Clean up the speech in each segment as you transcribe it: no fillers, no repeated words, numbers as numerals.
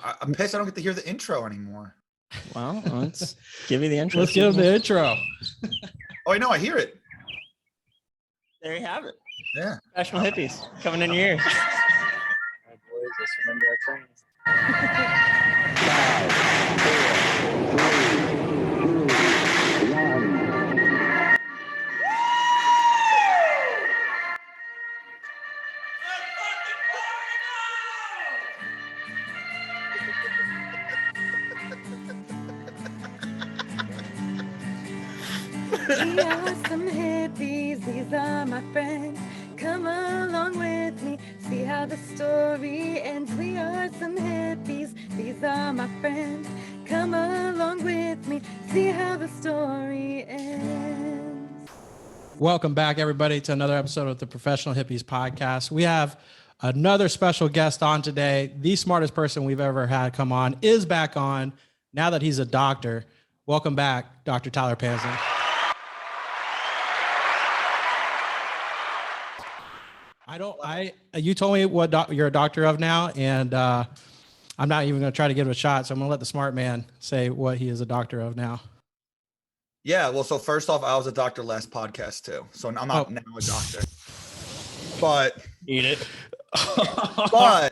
I'm pissed I don't get to hear the intro anymore. Well, let's give you the intro. Let's give the intro. Oh, I know. I hear it. There you have it. Yeah. Professional hippies coming in your ears. All right, boys, let's remember our trains. 5, 4, 3, 2, 1. We are some hippies, these are my friends. Come along with me, see how the story ends. We are some hippies, these are my friends. Come along with me, see how the story ends. Welcome back, everybody, to another episode of the Professional Hippies podcast. We have another special guest on today. The smartest person we've ever had come on is back on now that he's a doctor. Welcome back, Dr. Tyler Panzner. You told me what you're a doctor of now, and I'm not even going to try to give it a shot. So I'm going to let the smart man say what he is a doctor of now. Yeah. Well, so first off, I was a doctor last podcast too. So I'm not now a doctor, but Eat it. I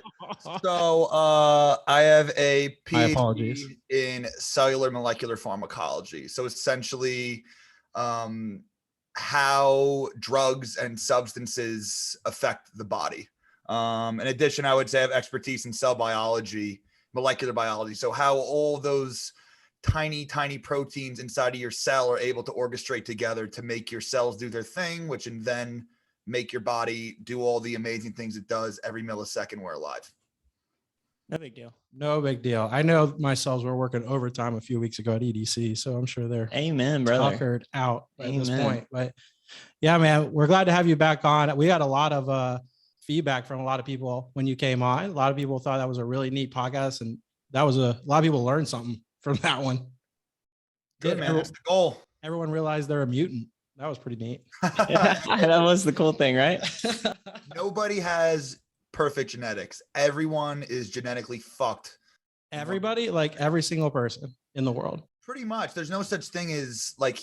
have a PhD in cellular molecular pharmacology. So essentially, how drugs and substances affect the body. In addition, I would say I have expertise in cell biology, molecular biology. So how all those tiny proteins inside of your cell are able to orchestrate together to make your cells do their thing, which and then make your body do all the amazing things it does every millisecond we're alive. No big deal. No big deal. I know my cells were working overtime a few weeks ago at EDC, so I'm sure they're Amen, brother. tuckered out at this point. But yeah, man, we're glad to have you back on. We got a lot of feedback from a lot of people when you came on. A lot of people thought that was a really neat podcast, and that was a lot of people learned something from that one. Good, man. That's the goal. Everyone realized they're a mutant. That was pretty neat. That was the cool thing, right? Nobody has perfect genetics. Everyone is genetically fucked. Everybody, like every single person in the world. Pretty much. There's no such thing as like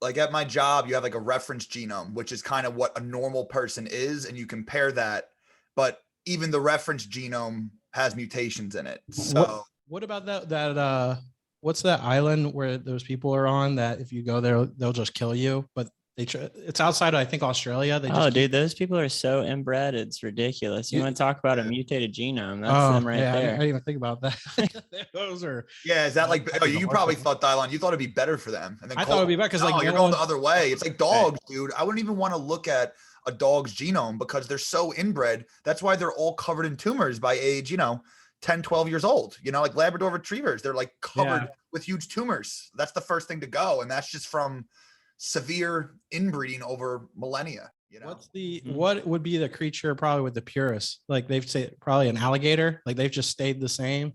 at my job, you have like a reference genome, which is kind of what a normal person is. And you compare that, but even the reference genome has mutations in it. So what about that what's that island where those people are on that if you go there, they'll just kill you, but it's outside of, I think, Australia. Dude, those people are so inbred. It's ridiculous. You want to talk about a mutated genome? That's them right there. I didn't even think about that. Those are. Yeah, is that like? Oh, you probably thought, Dylon, you thought it'd be better for them, and then I thought it'd be better because you're going the other way. It's like dogs, dude. I wouldn't even want to look at a dog's genome because they're so inbred. That's why they're all covered in tumors by age, 10, 12 years old. Like Labrador retrievers, they're like covered with huge tumors. That's the first thing to go, and that's just from severe inbreeding over millennia. What would be the creature probably with the purest? Like they've say probably an alligator. Like they've just stayed the same.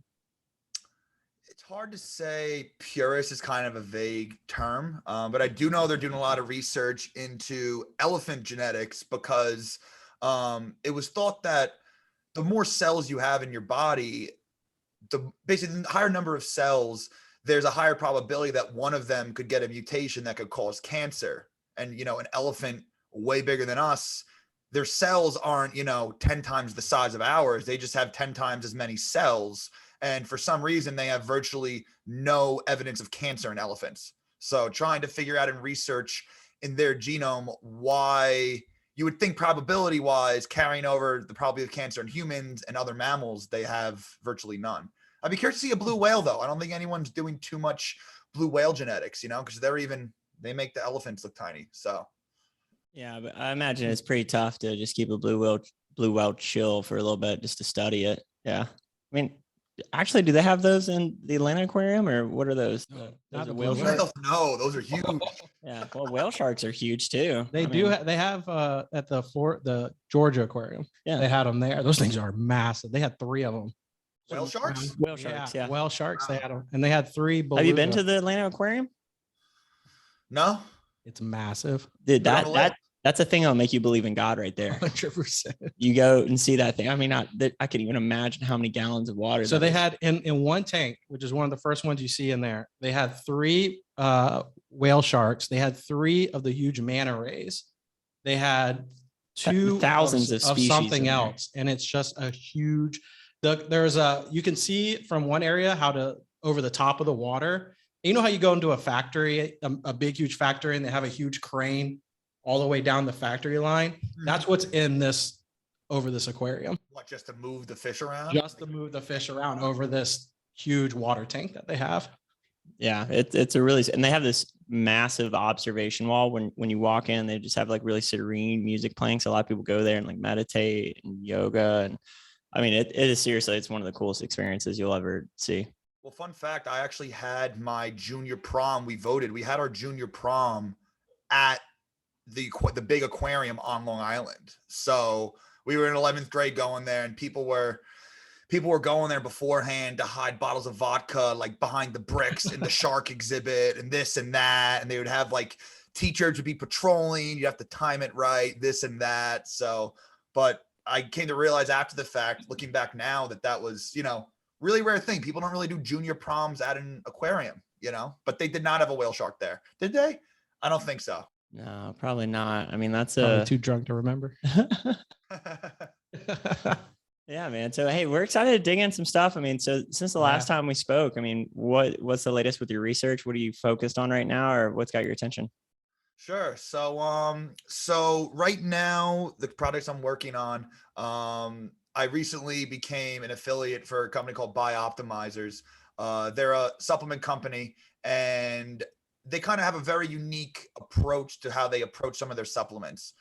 It's hard to say. Purist is kind of a vague term, but I do know they're doing a lot of research into elephant genetics because it was thought that the more cells you have in your body, basically the higher number of cells, there's a higher probability that one of them could get a mutation that could cause cancer. And, an elephant way bigger than us, their cells aren't, 10 times the size of ours. They just have 10 times as many cells. And for some reason, they have virtually no evidence of cancer in elephants. So trying to figure out and research in their genome why you would think probability wise carrying over the probability of cancer in humans and other mammals, they have virtually none. I'd be curious to see a blue whale, though. I don't think anyone's doing too much blue whale genetics, because they make the elephants look tiny. So, yeah, but I imagine it's pretty tough to just keep a blue whale chill for a little bit just to study it. Yeah, I mean, actually, do they have those in the Atlanta Aquarium, or what are those? Not the whale sharks. sharks. No, those are huge. Yeah, well, whale sharks are huge too. They they have at the Georgia Aquarium. Yeah, they had them there. Those things are massive. They had 3 of them. Whale sharks? Whale sharks, yeah. Whale sharks, they had them. And they had 3 beluga. Have you been to the Atlanta Aquarium? No. It's massive. Dude, that That's a thing that'll make you believe in God right there. 100%. You go and see that thing. I mean, I can even imagine how many gallons of water. So that they is. had in one tank, which is one of the first ones you see in there, they had 3 whale sharks. They had 3 of the huge manta rays. They had 2 thousands of of species something in there. else. And it's just a huge, you can see from one area how to over the top of the water. You know how you go into a factory, a big, huge factory, and they have a huge crane all the way down the factory line. That's what's in this, over this aquarium. What, just to move the fish around? Just to move the fish around over this huge water tank that they have. Yeah, it's a really, and they have this massive observation wall. When you walk in, they just have like really serene music playing. So a lot of people go there and like meditate and yoga. And I mean, it is seriously, it's one of the coolest experiences you'll ever see. Well, fun fact, I actually had my junior prom. We had our junior prom at the big aquarium on Long Island. So we were in 11th grade going there, and people were going there beforehand to hide bottles of vodka like behind the bricks in the shark exhibit and this and that. And they would have like teachers would be patrolling. You have to time it right, this and that. So, but I came to realize after the fact, looking back now, that was, really rare thing. People don't really do junior proms at an aquarium, but they did not have a whale shark there. Did they? I don't think so. No, probably not. I mean, that's Probably too drunk to remember. Yeah, man. So, hey, we're excited to dig in some stuff. I mean, so since the last time we spoke, I mean, what's the latest with your research? What are you focused on right now, or what's got your attention? Sure. So right now, the projects I'm working on, I recently became an affiliate for a company called Bioptimizers. They're a supplement company, and they kind of have a very unique approach to how they approach some of their supplements.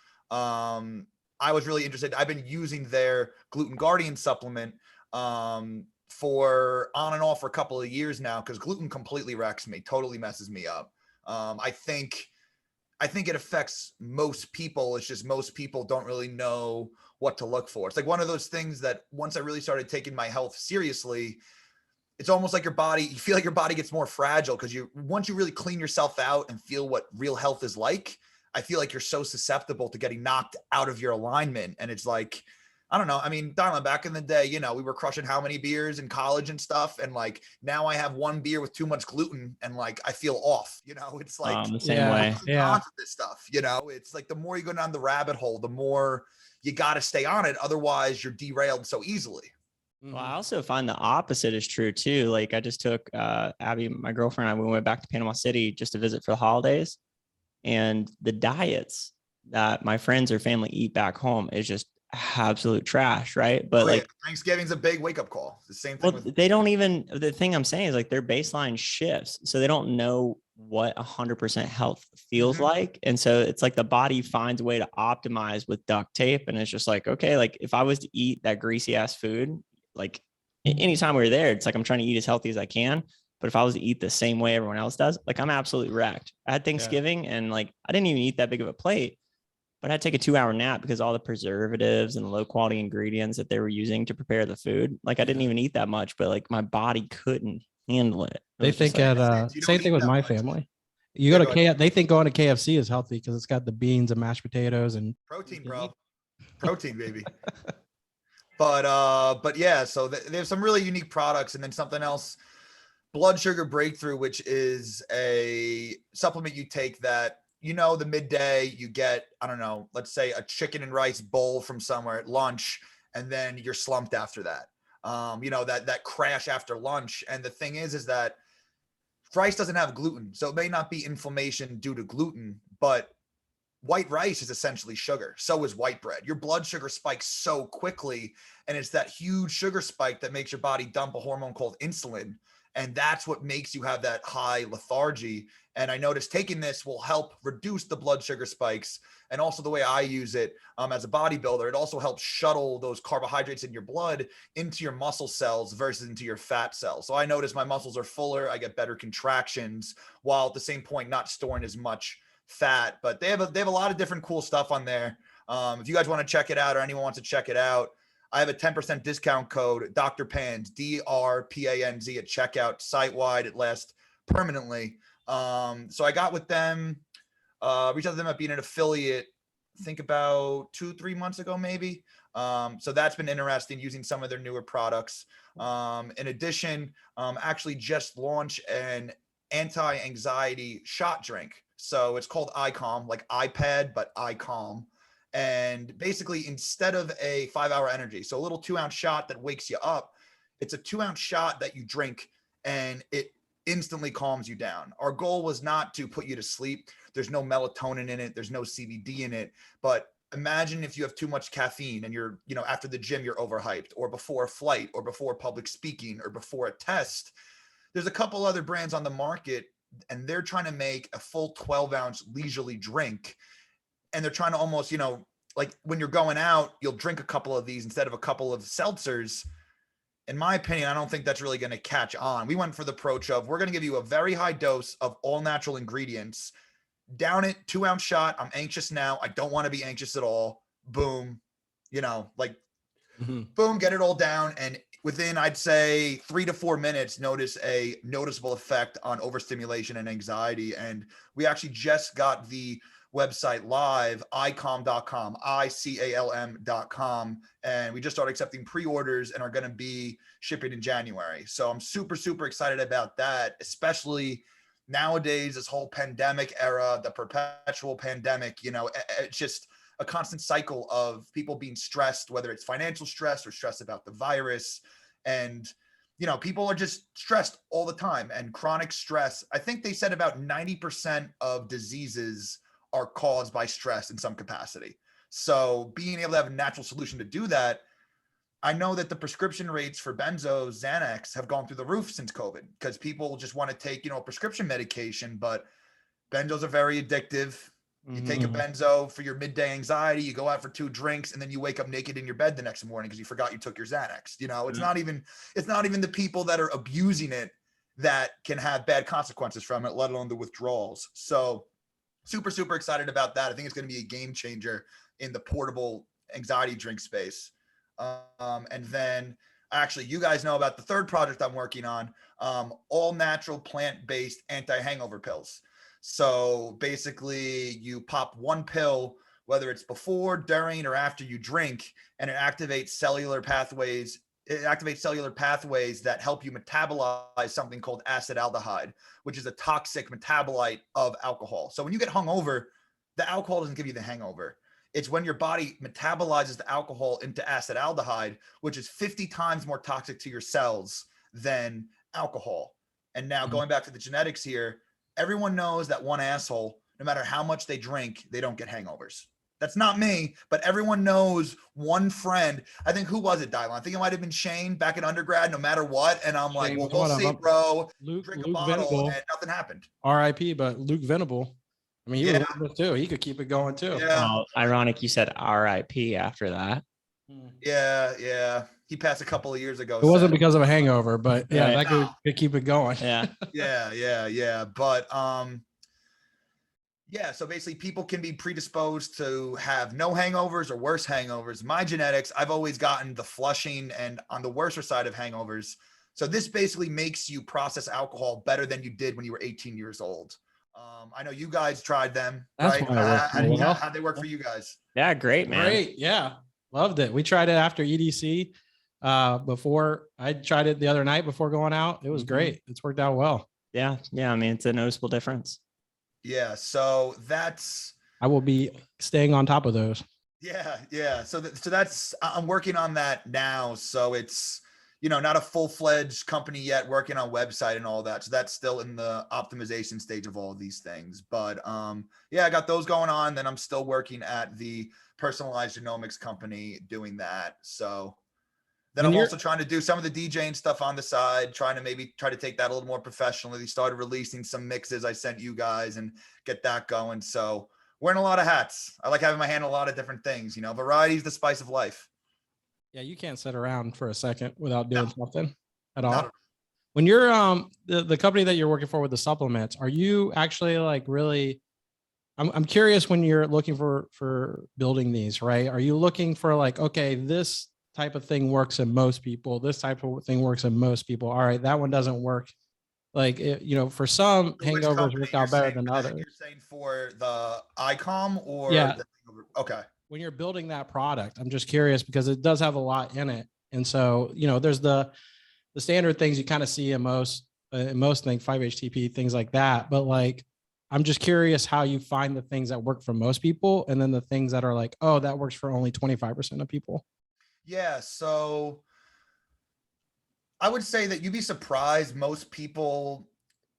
I was really interested. I've been using their Gluten Guardian supplement for on and off for a couple of years now, because gluten completely wrecks me, totally messes me up. I think it affects most people. It's just most people don't really know what to look for. It's like one of those things that once I really started taking my health seriously, it's almost like you feel like your body gets more fragile, because once you really clean yourself out and feel what real health is like, I feel like you're so susceptible to getting knocked out of your alignment. And it's like, I don't know. I mean, Dylon, back in the day, we were crushing how many beers in college and stuff. And like, now I have one beer with too much gluten and like, I feel off, it's like The same way. Yeah. This stuff, it's like the more you go down the rabbit hole, the more you got to stay on it. Otherwise you're derailed so easily. Well, I also find the opposite is true too. Like I just took Abby, my girlfriend, and we went back to Panama City just to visit for the holidays. And the diets that my friends or family eat back home is just absolute trash, right? But like Thanksgiving's a big wake-up call. It's the same thing. Well, they don't even, the thing I'm saying is like their baseline shifts. So they don't know what 100% health feels like. And so it's like the body finds a way to optimize with duct tape. And it's just like, okay, like if I was to eat that greasy ass food, like anytime we're there, it's like I'm trying to eat as healthy as I can. But if I was to eat the same way everyone else does, like I'm absolutely wrecked. I had Thanksgiving and like I didn't even eat that big of a plate, but I had to take a 2-hour nap because all the preservatives and the low quality ingredients that they were using to prepare the food, like I didn't even eat that much, but like my body couldn't handle it. They think same thing with my family. You go to they think going to KFC is healthy because it's got the beans and mashed potatoes and protein, bro. Protein, baby. But yeah, so they have some really unique products, and then something else, Blood Sugar Breakthrough, which is a supplement you take that, the midday you get, I don't know, let's say a chicken and rice bowl from somewhere at lunch, and then you're slumped after that. That crash after lunch. And the thing is that rice doesn't have gluten, so it may not be inflammation due to gluten, but white rice is essentially sugar. So is white bread. Your blood sugar spikes so quickly, and it's that huge sugar spike that makes your body dump a hormone called insulin. And that's what makes you have that high lethargy. And I noticed taking this will help reduce the blood sugar spikes. And also the way I use it as a bodybuilder, it also helps shuttle those carbohydrates in your blood into your muscle cells versus into your fat cells. So I notice my muscles are fuller. I get better contractions, while at the same point not storing as much fat. But they have a lot of different cool stuff on there. If you guys want to check it out, or anyone wants to check it out, I have a 10% discount code, Dr. Panz, DRPANZ at checkout, site-wide. It lasts permanently. So I got with them, reached out to them at being an affiliate think about 2-3 months ago, maybe. So that's been interesting, using some of their newer products. In addition, actually just launched an anti-anxiety shot drink. So it's called iCalm, like iPad, but iCalm. And basically, instead of a 5-hour energy, so a little 2-ounce shot that wakes you up, it's a 2-ounce shot that you drink and it instantly calms you down. Our goal was not to put you to sleep. There's no melatonin in it. There's no CBD in it. But imagine if you have too much caffeine and you're, after the gym, you're overhyped, or before a flight, or before public speaking, or before a test. There's a couple other brands on the market and they're trying to make a full 12-ounce leisurely drink. And they're trying to almost, like when you're going out, you'll drink a couple of these instead of a couple of seltzers. In my opinion, I don't think that's really going to catch on. We went for the approach of, we're going to give you a very high dose of all natural ingredients, down it, 2-ounce shot. I'm anxious now. I don't want to be anxious at all. Boom, boom, get it all down. And within, I'd say 3 to 4 minutes, notice a noticeable effect on overstimulation and anxiety. And we actually just got the website live, icalm.com, ICALM.com. And we just started accepting pre-orders and are going to be shipping in January. So I'm super, super excited about that, especially nowadays, this whole pandemic era, the perpetual pandemic, it's just a constant cycle of people being stressed, whether it's financial stress or stress about the virus. And, people are just stressed all the time. And chronic stress, I think they said about 90% of diseases are caused by stress in some capacity. So being able to have a natural solution to do that, I know that the prescription rates for benzos, Xanax, have gone through the roof since COVID, because people just want to take, prescription medication, but benzos are very addictive. You take a benzo for your midday anxiety, you go out for 2 drinks, and then you wake up naked in your bed the next morning because you forgot you took your Xanax. It's not even the people that are abusing it that can have bad consequences from it, let alone the withdrawals. So super, super excited about that. I think it's going to be a game changer in the portable anxiety drink space. And then actually, you guys know about the third project I'm working on, all natural plant-based anti-hangover pills. So basically you pop 1 pill, whether it's before, during, or after you drink, and it activates cellular pathways. It activates cellular pathways that help you metabolize something called acetaldehyde, which is a toxic metabolite of alcohol. So when you get hungover, the alcohol doesn't give you the hangover. It's when your body metabolizes the alcohol into acetaldehyde, which is 50 times more toxic to your cells than alcohol. And now going back to the genetics here, everyone knows that one asshole, no matter how much they drink, they don't get hangovers. That's not me, but everyone knows one friend. I think, who was it, Dylon? I think it might have been Shane back in undergrad, no matter what. And I'm like, well, we'll see, bro. Drink a bottle, Venable, and nothing happened. R.I.P., but Luke Venable, I mean, he was too. He could keep it going too. Yeah. Well, ironic you said R.I.P. after that. Yeah. He passed a couple of years ago. It wasn't because of a hangover, but yeah, Right. that could keep it going. Yeah. Yeah. But yeah, so basically people can be predisposed to have no hangovers or worse hangovers. My genetics, I've always gotten the flushing and on the worser side of hangovers. So this basically makes you process alcohol better than you did when you were 18 years old. I know you guys tried them, That's right? How'd they work for you guys? Yeah. Great, man. Great. Yeah. Loved it. We tried it after EDC. Before I tried it the other night before going out. It was great. It's worked out well. Yeah. I mean, it's a noticeable difference. Yeah. So I will be staying on top of those. Yeah. So that's, I'm working on that now. So it's, not a full-fledged company yet, working on website and all that. So that's still in the optimization stage of all of these things. But yeah, I got those going on. Then I'm still working at the personalized genomics company doing that. So then I'm also trying to do some of the DJing stuff on the side, trying to take that a little more professionally. Started releasing some mixes I sent you guys and get that going. So wearing a lot of hats. I like having my hand in a lot of different things. Variety is the spice of life. Yeah, you can't sit around for a second without doing something at all. Not at When you're the company that you're working for with the supplements, are you actually like really? I'm curious when you're looking for building these, right? Are you looking for like, okay, this type of thing works in most people. This type of thing works in most people. All right, that one doesn't work. Like, for some hangovers work out better than others. You're saying for the iCalm or yeah, Okay. when you're building that product, I'm just curious because it does have a lot in it. And so, there's the standard things you kind of see in most things, 5-HTP, things like that. But like, I'm just curious how you find the things that work for most people and then the things that are like, oh, that works for only 25% of people. Yeah. So I would say that you'd be surprised. Most people,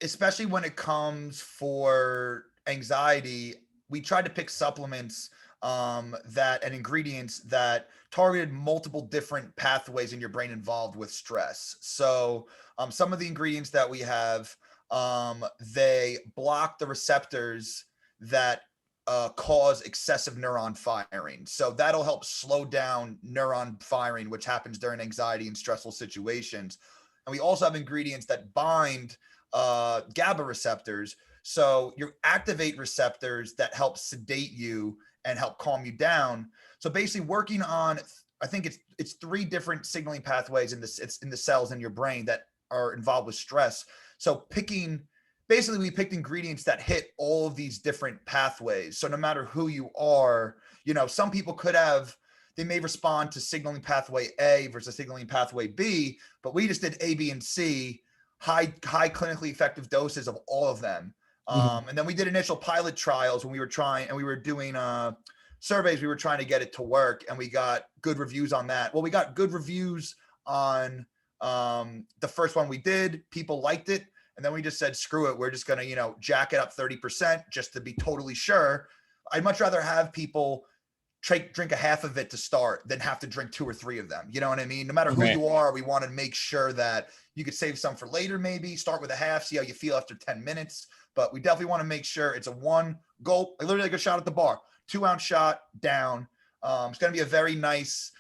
especially when it comes for anxiety, we tried to pick supplements and ingredients that targeted multiple different pathways in your brain involved with stress. So some of the ingredients that we have, they block the receptors that cause excessive neuron firing. So that'll help slow down neuron firing, which happens during anxiety and stressful situations. And we also have ingredients that bind GABA receptors. So you activate receptors that help sedate you and help calm you down. So basically working on, I think it's 3 different signaling pathways in the cells in your brain that are involved with stress. So basically we picked ingredients that hit all of these different pathways. So no matter who you are, some people they may respond to signaling pathway A versus signaling pathway B, but we just did A, B, and C, high clinically effective doses of all of them. And then we did initial pilot trials when we were doing surveys. We were trying to get it to work, and we got good reviews on that. Well, we got good reviews on the first one we did. People liked it. And then we just said, screw it. We're just going to, jack it up 30% just to be totally sure. I'd much rather have people drink a half of it to start than have to drink 2 or 3 of them. You know what I mean? No matter who you are, we want to make sure that you could save some for later, maybe start with a half, see how you feel after 10 minutes. But we definitely want to make sure it's a 1 gulp, literally like a shot at the bar, 2-ounce shot down. It's going to be a very nice,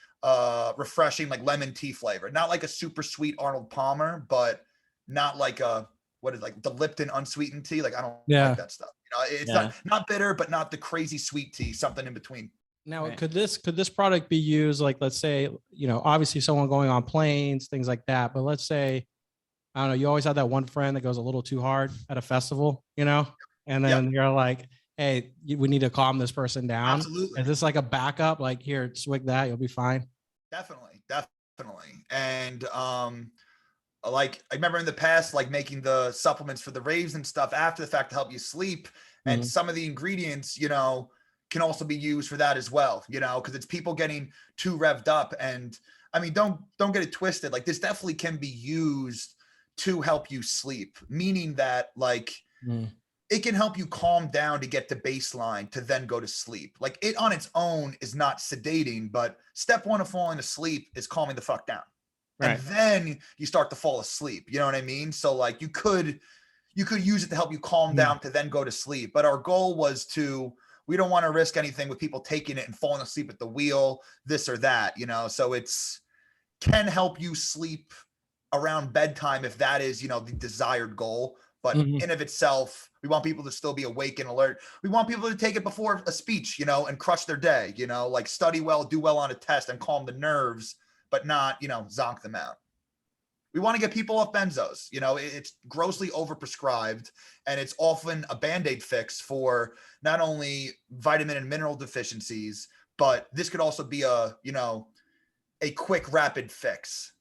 refreshing, like lemon tea flavor. Not like a super sweet Arnold Palmer, but not like like the Lipton unsweetened tea. Like I don't like that stuff. It's not bitter, but not the crazy sweet tea, something in between. Now, could this product be used, like, let's say, obviously someone going on planes, things like that, but let's say, I don't know, you always have that one friend that goes a little too hard at a festival, and then you're like, hey, we need to calm this person down. Absolutely. Is this like a backup? Like, here, swig that, you'll be fine. Definitely. And like I remember in the past, like making the supplements for the raves and stuff after the fact to help you sleep. And some of the ingredients, can also be used for that as well, because it's people getting too revved up. And I mean, don't get it twisted. Like this definitely can be used to help you sleep, meaning that like it can help you calm down to get to baseline to then go to sleep. Like it on its own is not sedating, but step 1 of falling asleep is calming the fuck down. Right. And then you start to fall asleep. You know what I mean? So like you could use it to help you calm down to then go to sleep. But our goal was we don't want to risk anything with people taking it and falling asleep at the wheel, this or that, so can help you sleep around bedtime if that is, the desired goal. But in of itself, we want people to still be awake and alert. We want people to take it before a speech, and crush their day, like study well, do well on a test and calm the nerves, but not, zonk them out. We want to get people off benzos. It's grossly overprescribed, and it's often a Band-Aid fix for not only vitamin and mineral deficiencies, but this could also be a quick, rapid fix.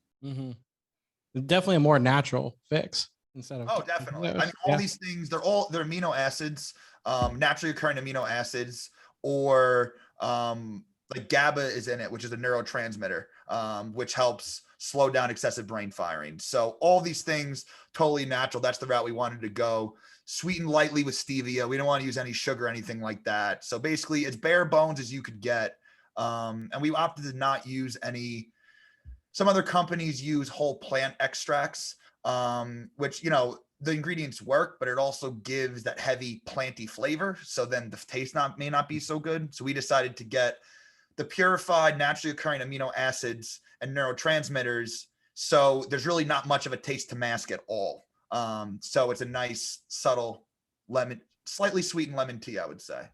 Definitely a more natural fix instead of. Oh, definitely. I mean, all these things, they're amino acids, naturally occurring amino acids, or like GABA is in it, which is a neurotransmitter, which helps slow down excessive brain firing. So all these things, totally natural. That's the route we wanted to go. Sweeten lightly with stevia. We don't want to use any sugar or anything like that. So basically it's bare bones as you could get. And we opted to not use some other companies use whole plant extracts, which, the ingredients work, but it also gives that heavy planty flavor. So then the taste may not be so good. So we decided to get the purified, naturally occurring amino acids and neurotransmitters. So there's really not much of a taste to mask at all. So it's a nice, subtle slightly sweetened lemon tea, I would say.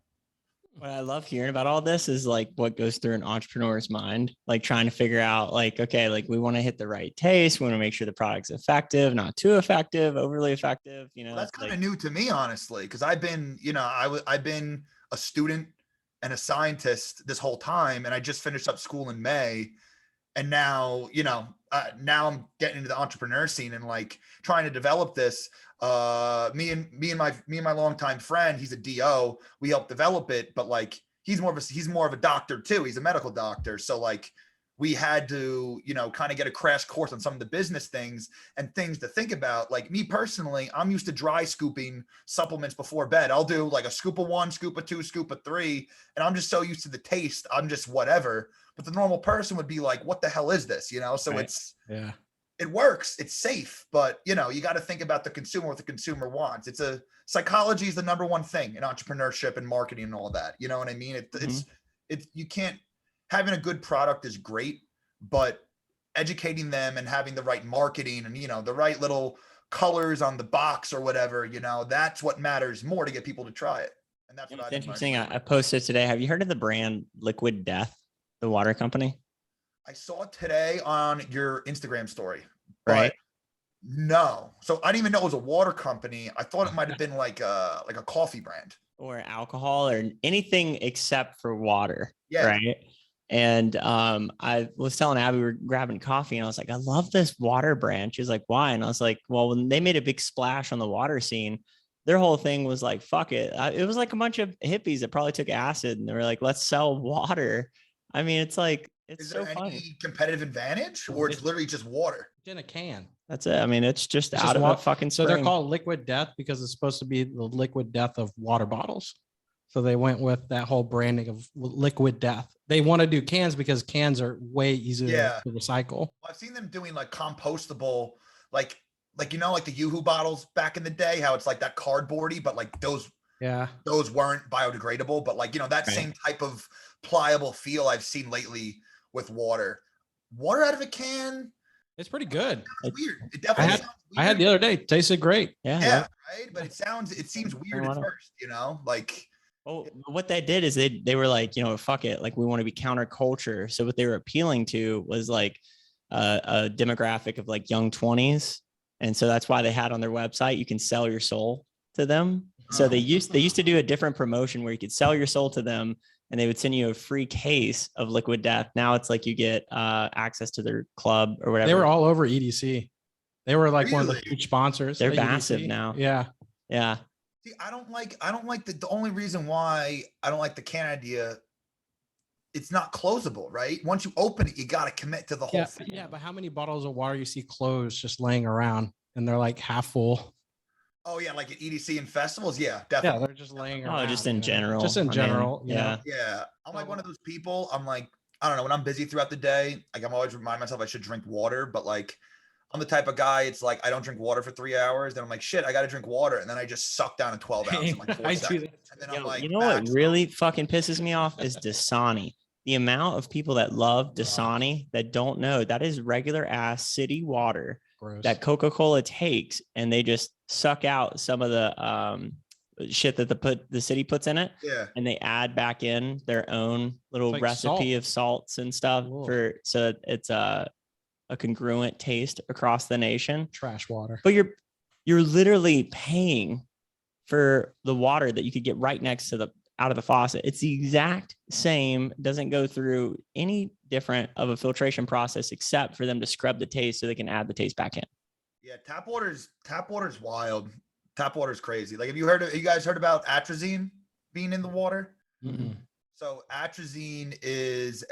What I love hearing about all this is like what goes through an entrepreneur's mind, like trying to figure out like, okay, like we want to hit the right taste. We want to make sure the product's effective, not too effective, overly effective. Well, that's kind of new to me, honestly, because I've been, I've been a student and a scientist this whole time. And I just finished up school in May. And now, now I'm getting into the entrepreneur scene and like trying to develop this. Me and my longtime friend, he's a DO. We helped develop it, but like he's more of a doctor too. He's a medical doctor. So like we had to, kind of get a crash course on some of the business things and things to think about. Like me personally, I'm used to dry scooping supplements before bed. I'll do like a scoop of 1, scoop of 2, scoop of 3. And I'm just so used to the taste. I'm just whatever. But the normal person would be like, what the hell is this? So Right. It works. It's safe, but you got to think about the consumer, what the consumer wants. Psychology is the number one thing in entrepreneurship and marketing and all that. You know what I mean? You can't, having a good product is great, but educating them and having the right marketing and, the right little colors on the box or whatever, that's what matters more to get people to try it. And that's what It's I've been interesting. learning. I posted today. Have you heard of the brand Liquid Death, the water company? I saw it today on your Instagram story, but Right. no. So I didn't even know it was a water company. I thought it might have been like a coffee brand. Or alcohol or anything except for water. Yeah. Right. And I was telling Abby we were grabbing coffee and I was like, I love this water brand. She was like, why? And I was like, well, when they made a big splash on the water scene, their whole thing was like, fuck it. It was like a bunch of hippies that probably took acid and they were like, let's sell water. I mean, it's like, it's Is so there funny. any competitive advantage or it's literally just water? It's in a can. That's it. I mean, it's just It's out just of wa- a fucking So spring. they're called Liquid Death because it's supposed to be the liquid death of water bottles. So they went with that whole branding of Liquid Death. They want to do cans because cans are way easier Yeah. to recycle. I've seen them doing like compostable, like like the Yoo-Hoo bottles back in the day, how it's like that cardboardy, but like those Yeah. weren't biodegradable, but like that Right. same type of pliable feel I've seen lately with water. Water out of a can, It's pretty good. it's weird. It definitely sounds weird. I had the other day. Tasted great. yeah. Yeah, right. But it seems weird at water. first, like Well, what they did is they were like, fuck it. Like we want to be counterculture. So what they were appealing to was like a demographic of like young 20s. And so that's why they had on their website, you can sell your soul to them. So they used to do a different promotion where you could sell your soul to them and they would send you a free case of Liquid Death. Now it's like you get access to their club or whatever. They were all over EDC. They were like one of the Really? huge sponsors. They're at massive EDC. now. Yeah. Yeah. see, I don't like the only reason why I don't like the can idea. It's not closable, right? Once you open it, you got to commit to the whole Yeah. thing. Yeah. But how many bottles of water you see closed just laying around and they're like half full? Oh yeah, like at EDC and festivals. Yeah, Yeah. definitely. They're just laying Oh, around. just in you know? general. Just I in mean, general. yeah. Yeah. I'm like one of those people. I'm like, I don't know, when I'm busy throughout the day, like I'm always remind myself I should drink water, but like I'm the type of guy, it's like I don't drink water for 3 hours. Then I'm like, shit, I got to drink water. And then I just suck down a 12 ounce in like 4 I do seconds. that. And then Yo, I'm like, you know what max. really fucking pisses me off is Dasani. The amount of people that love Dasani that don't know that is regular ass city water Gross. that Coca-Cola takes and they just suck out some of the shit that the city puts in it Yeah. and they add back in their own little like recipe salt. of salts and stuff Whoa. so it's a congruent taste across the nation. Trash water. But you're literally paying for the water that you could get right next to out of the faucet. It's the exact same, doesn't go through any different of a filtration process except for them to scrub the taste so they can add the taste back in. Yeah. Tap water's wild. Tap water's crazy. Like, have you guys heard about atrazine being in the water? Mm-mm. So atrazine is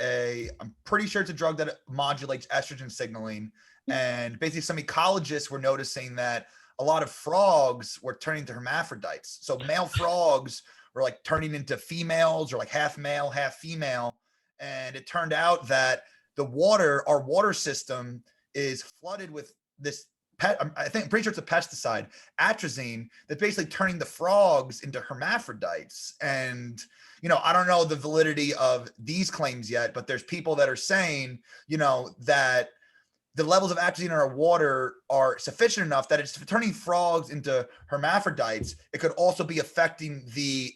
I'm pretty sure it's a drug that modulates estrogen signaling. And basically some ecologists were noticing that a lot of frogs were turning to hermaphrodites. So male frogs were like turning into females or like half male, half female. And it turned out that our water system is flooded with this I'm pretty sure it's a pesticide, atrazine, that's basically turning the frogs into hermaphrodites. And, I don't know the validity of these claims yet, but there's people that are saying, that the levels of atrazine in our water are sufficient enough that it's turning frogs into hermaphrodites. It could also be affecting the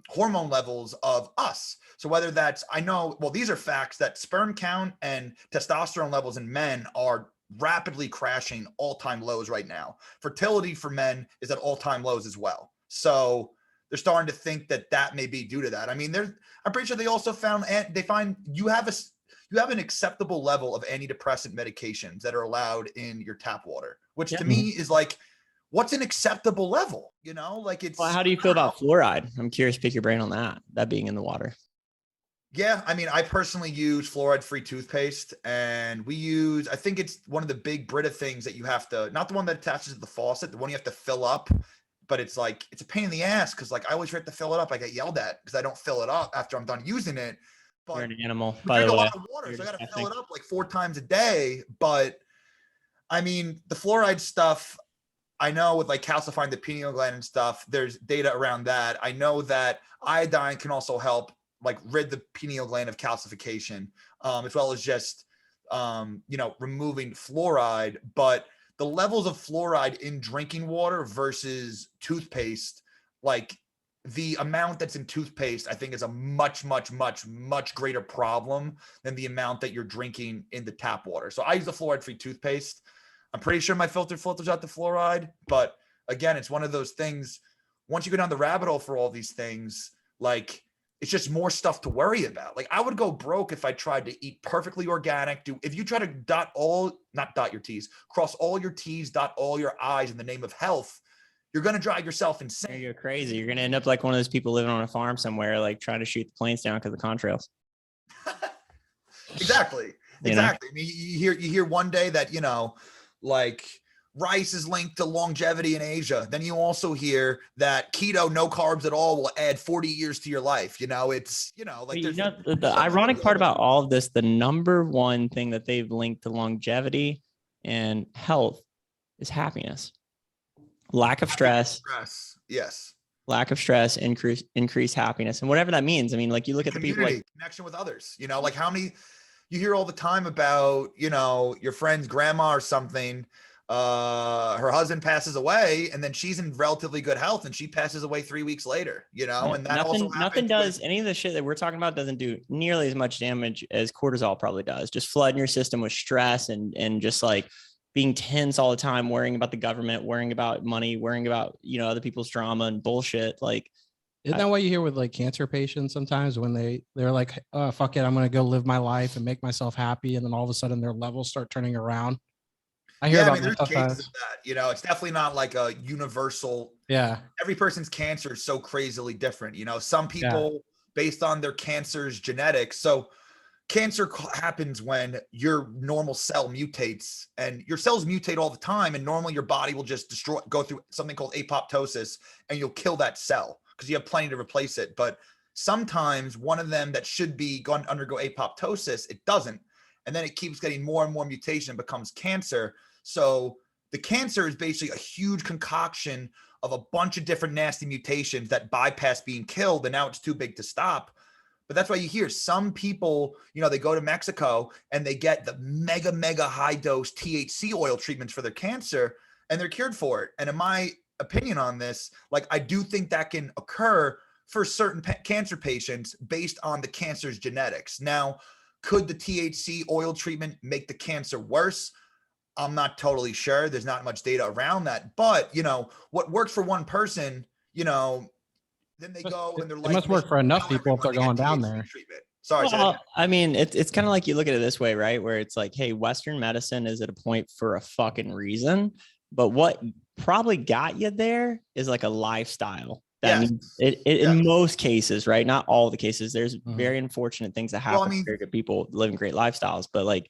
hormone levels of us. So whether that's, these are facts that sperm count and testosterone levels in men are rapidly crashing all-time lows right now. Fertility for men is at all-time lows as well. So they're starting to think that may be due to that. I mean, I'm pretty sure they also found, and they find you have an acceptable level of antidepressant medications that are allowed in your tap water, which to me is like, what's an acceptable level? Like it's. Well, how do you feel about fluoride? I'm curious, pick your brain on that being in the water. Yeah, I mean, I personally use fluoride-free toothpaste, and I think it's one of the big Brita things that you have to, not the one that attaches to the faucet, the one you have to fill up, but it's like, it's a pain in the ass because like I always forget to fill it up. I get yelled at because I don't fill it up after I'm done using it. But You're an animal, I by drink the a way. lot of water, so I got to fill it up like 4 times a day. But I mean, the fluoride stuff, I know with like calcifying the pineal gland and stuff, there's data around that. I know that iodine can also help like rid the pineal gland of calcification, as well as just, removing fluoride. But the levels of fluoride in drinking water versus toothpaste, like the amount that's in toothpaste, I think is a much, much, much, much greater problem than the amount that you're drinking in the tap water. So I use the fluoride-free toothpaste. I'm pretty sure my filter filters out the fluoride, but again, it's one of those things. Once you go down the rabbit hole for all these things, like it's just more stuff to worry about. Like I would go broke if I tried to eat perfectly organic. If you try to cross all your T's, dot all your I's in the name of health, you're going to drive yourself insane. You're crazy. You're going to end up like one of those people living on a farm somewhere, like trying to shoot the planes down because of contrails. Exactly. Exactly. I mean, you hear one day that, like rice is linked to longevity in Asia. Then you also hear that keto, no carbs at all, will add 40 years to your life. It's, like the ironic part about all of this, the number one thing that they've linked to longevity and health is happiness. Lack of stress. Yes. Lack of stress, increase happiness. And whatever that means. I mean, like you look at the people like connection with others, like how many you hear all the time about, your friend's grandma or something, her husband passes away and then she's in relatively good health and she passes away 3 weeks later, and that nothing does any of the shit that we're talking about doesn't do nearly as much damage as cortisol probably does. Just flooding your system with stress and just like being tense all the time, worrying about the government, worrying about money, worrying about, other people's drama and bullshit. Like, isn't that what you hear with like cancer patients sometimes when they're like, oh, fuck it, I'm going to go live my life and make myself happy. And then all of a sudden their levels start turning around. I hear about there's cases of that, it's definitely not like a universal. Yeah. Every person's cancer is so crazily different. Some people based on their cancer's genetics. So cancer happens when your normal cell mutates, and your cells mutate all the time. And normally your body will just go through something called apoptosis and you'll kill that cell, because you have plenty to replace it. But sometimes one of them that should be going to undergo apoptosis, it doesn't. And then it keeps getting more and more mutation and becomes cancer. So the cancer is basically a huge concoction of a bunch of different nasty mutations that bypass being killed. And now it's too big to stop. But that's why you hear some people, they go to Mexico and they get the mega, mega high dose THC oil treatments for their cancer and they're cured for it. And in my opinion on this, like I do think that can occur for certain cancer patients based on the cancer's genetics. Now, could the THC oil treatment make the cancer worse? I'm not totally sure. There's not much data around that. But, what works for one person, then they go and they're like, it must work for enough people if they're going down there. Treatment. Sorry. Well, I mean, it's kind of like you look at it this way, right? Where it's like, hey, Western medicine is at a point for a fucking reason. But what probably got you there is like a lifestyle. That means in most cases, right? Not all the cases. There's very unfortunate things that happen to very good people living great lifestyles. But like,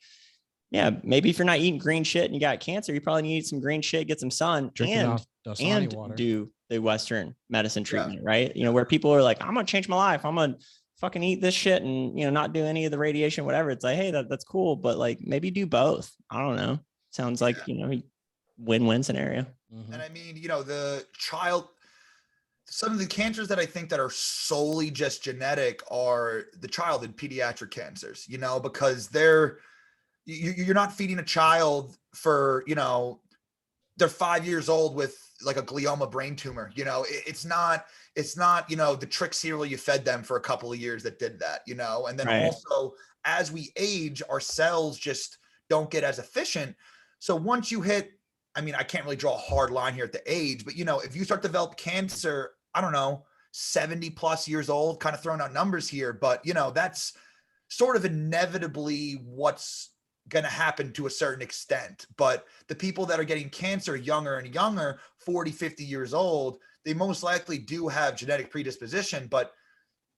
yeah, maybe if you're not eating green shit and you got cancer, you probably need some green shit, get some sun, and do the Western medicine treatment, right? Where people are like, I'm gonna change my life. I'm gonna fucking eat this shit and not do any of the radiation, whatever. It's like, hey, that's cool, but like maybe do both. I don't know. Sounds like win-win scenario. And I mean, some of the cancers that I think that are solely just genetic are the childhood pediatric cancers, because you're not feeding a child for, they're 5 years old with like a glioma brain tumor. It's not, the trick cereal you fed them for a couple of years that did that, and then also as we age, our cells just don't get as efficient. So once you hit, I mean, I can't really draw a hard line here at the age, but if you start to develop cancer, I don't know, 70 plus years old, kind of throwing out numbers here, but that's sort of inevitably what's going to happen to a certain extent. But the people that are getting cancer younger and younger, 40, 50 years old, they most likely do have genetic predisposition. But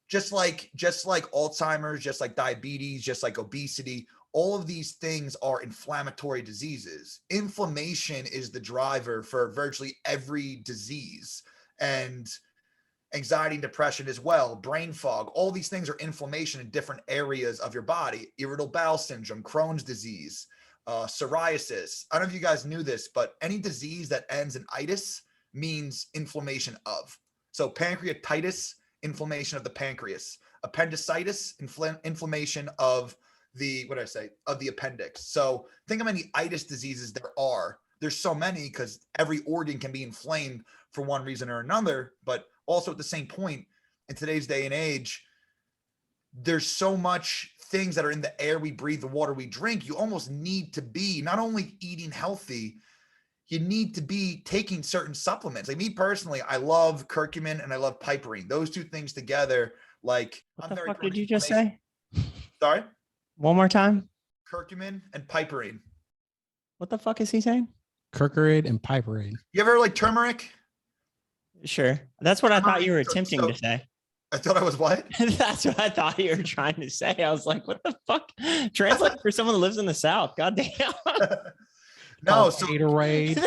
just like Alzheimer's, just like diabetes, just like obesity, all of these things are inflammatory diseases. Inflammation is the driver for virtually every disease, and anxiety and depression as well, brain fog, all these things are inflammation in different areas of your body. Irritable bowel syndrome, Crohn's disease, psoriasis. I don't know if you guys knew this, but any disease that ends in itis means inflammation of. So pancreatitis, inflammation of the pancreas. Appendicitis, inflammation of the appendix. So think how many itis diseases there are. There's so many because every organ can be inflamed for one reason or another. But also at the same point, in today's day and age, there's so much things that are in the air we breathe, the water we drink. You almost need to be not only eating healthy, you need to be taking certain supplements. Like me personally, I love curcumin and I love piperine. Those two things together, like What the fuck did you just say? Sorry? One more time. Curcumin and piperine. What the fuck is he saying? Curcurate and piperine. You ever like turmeric? Sure. That's what I thought you were attempting to say. I thought I was what? That's what I thought you were trying to say. I was like, what the fuck? Translate for someone who lives in the South. God damn. No, so Gatorade.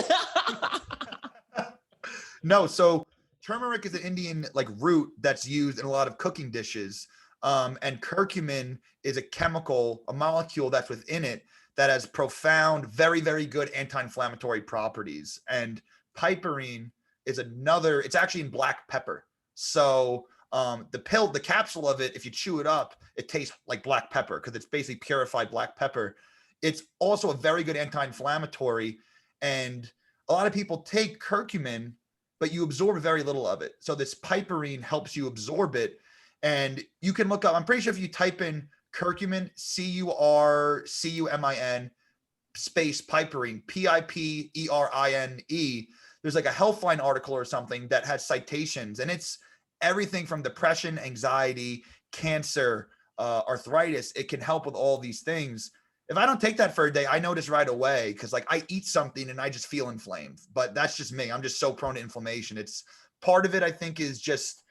no, so turmeric is an Indian like root that's used in a lot of cooking dishes. And curcumin is a chemical, a molecule that's within it that has profound, very, very good anti-inflammatory properties. And piperine is another, it's actually in black pepper. So the capsule of it, if you chew it up, it tastes like black pepper because it's basically purified black pepper. It's also a very good anti-inflammatory. And a lot of people take curcumin, but you absorb very little of it. So this piperine helps you absorb it. And you can look up, I'm pretty sure if you type in curcumin, CURCUMIN space piperine, PIPERINE, there's like a Healthline article or something that has citations, and it's everything from depression, anxiety, cancer, arthritis. It can help with all these things. If I don't take that for a day, I notice right away because like I eat something and I just feel inflamed, but that's just me. I'm just so prone to inflammation. It's part of it, I think, is just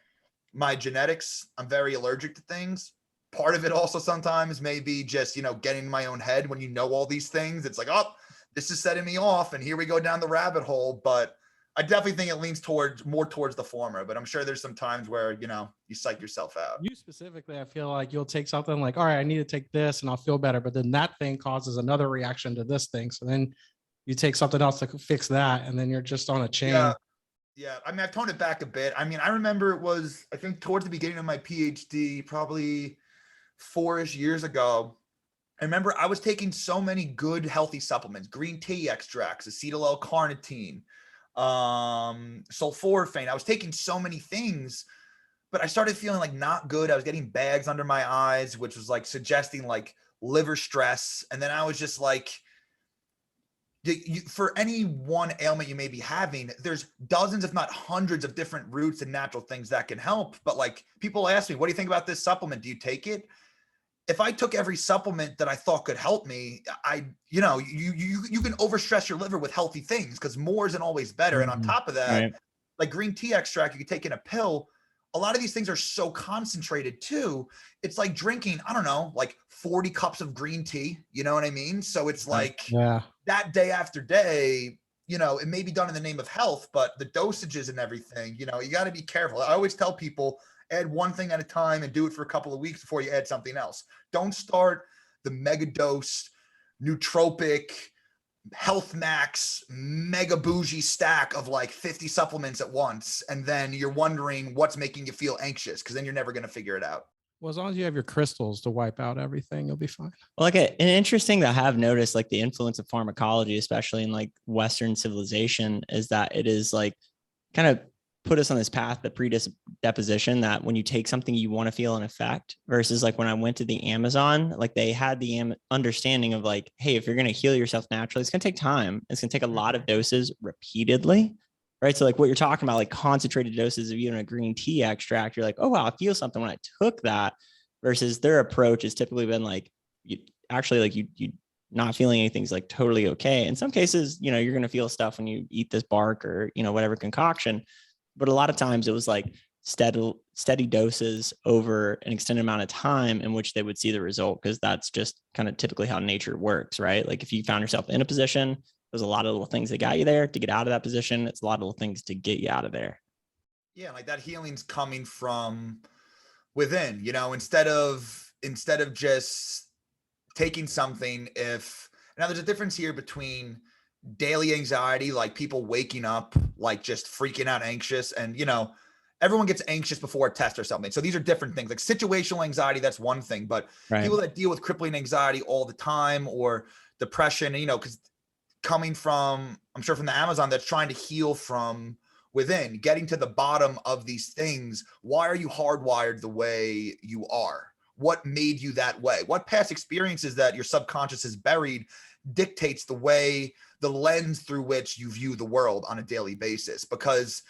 my genetics. I'm very allergic to things. Part of it also sometimes may be just, getting in my own head when you know all these things. It's like, oh, this is setting me off and here we go down the rabbit hole. But I definitely think it leans more towards the former, but I'm sure there's some times where, you psych yourself out. You specifically, I feel like you'll take something like, all right, I need to take this and I'll feel better. But then that thing causes another reaction to this thing. So then you take something else to fix that. And then you're just on a chain. Yeah. I mean, I've toned it back a bit. I mean, I remember it was, I think towards the beginning of my PhD, probably 4-ish years ago. I remember I was taking so many good healthy supplements, green tea extracts, acetyl L-carnitine, sulforaphane. I was taking so many things, but I started feeling like not good. I was getting bags under my eyes, which was like suggesting like liver stress. And then I was just like, for any one ailment you may be having, there's dozens, if not hundreds of different roots and natural things that can help. But like people ask me, what do you think about this supplement? Do you take it? If I took every supplement that I thought could help me, you can overstress your liver with healthy things because more isn't always better. And on top of that, Right. like green tea extract, you can take in a pill. A lot of these things are so concentrated too. It's like drinking, I don't know, like 40 cups of green tea. You know what I mean? So it's like that day after day, it may be done in the name of health, but the dosages and everything, you got to be careful. I always tell people, add one thing at a time and do it for a couple of weeks before you add something else. Don't start the mega dose, nootropic, health max, mega bougie stack of like 50 supplements at once. And then you're wondering what's making you feel anxious because then you're never going to figure it out. Well, as long as you have your crystals to wipe out everything, you'll be fine. Well, like an interesting that I have noticed, like the influence of pharmacology, especially in like Western civilization, is that it is like kind of put us on this path, the predisposition that when you take something, you want to feel an effect versus like when I went to the Amazon, like they had the understanding of like, hey, if you're going to heal yourself naturally, it's going to take time. It's going to take a lot of doses repeatedly. right? So like what you're talking about, like concentrated doses of even a green tea extract, you're like, oh wow, I feel something when I took that, versus their approach has typically been like, you actually like you not feeling anything's like totally okay. In some cases, you know, you're going to feel stuff when you eat this bark or, you know, whatever concoction. But a lot of times it was like steady doses over an extended amount of time in which they would see the result, because that's just kind of typically how nature works, right? Like if you found yourself in a position, there's a lot of little things that got you there. To get out of that position, it's a lot of little things to get you out of there. Yeah, like that healing's coming from within, you know, instead of just taking something. If now there's a difference here between daily anxiety, like people waking up like just freaking out anxious, and you know, everyone gets anxious before a test or something, so these are different things. Like situational anxiety, that's one thing, but Right. people that deal with crippling anxiety all the time, or depression, you know, because coming from, I'm sure from the Amazon, that's trying to heal from within, getting to the bottom of these things. Why are you hardwired the way you are? What made you that way? What past experiences that your subconscious is buried dictates the way, the lens through which you view the world on a daily basis? Because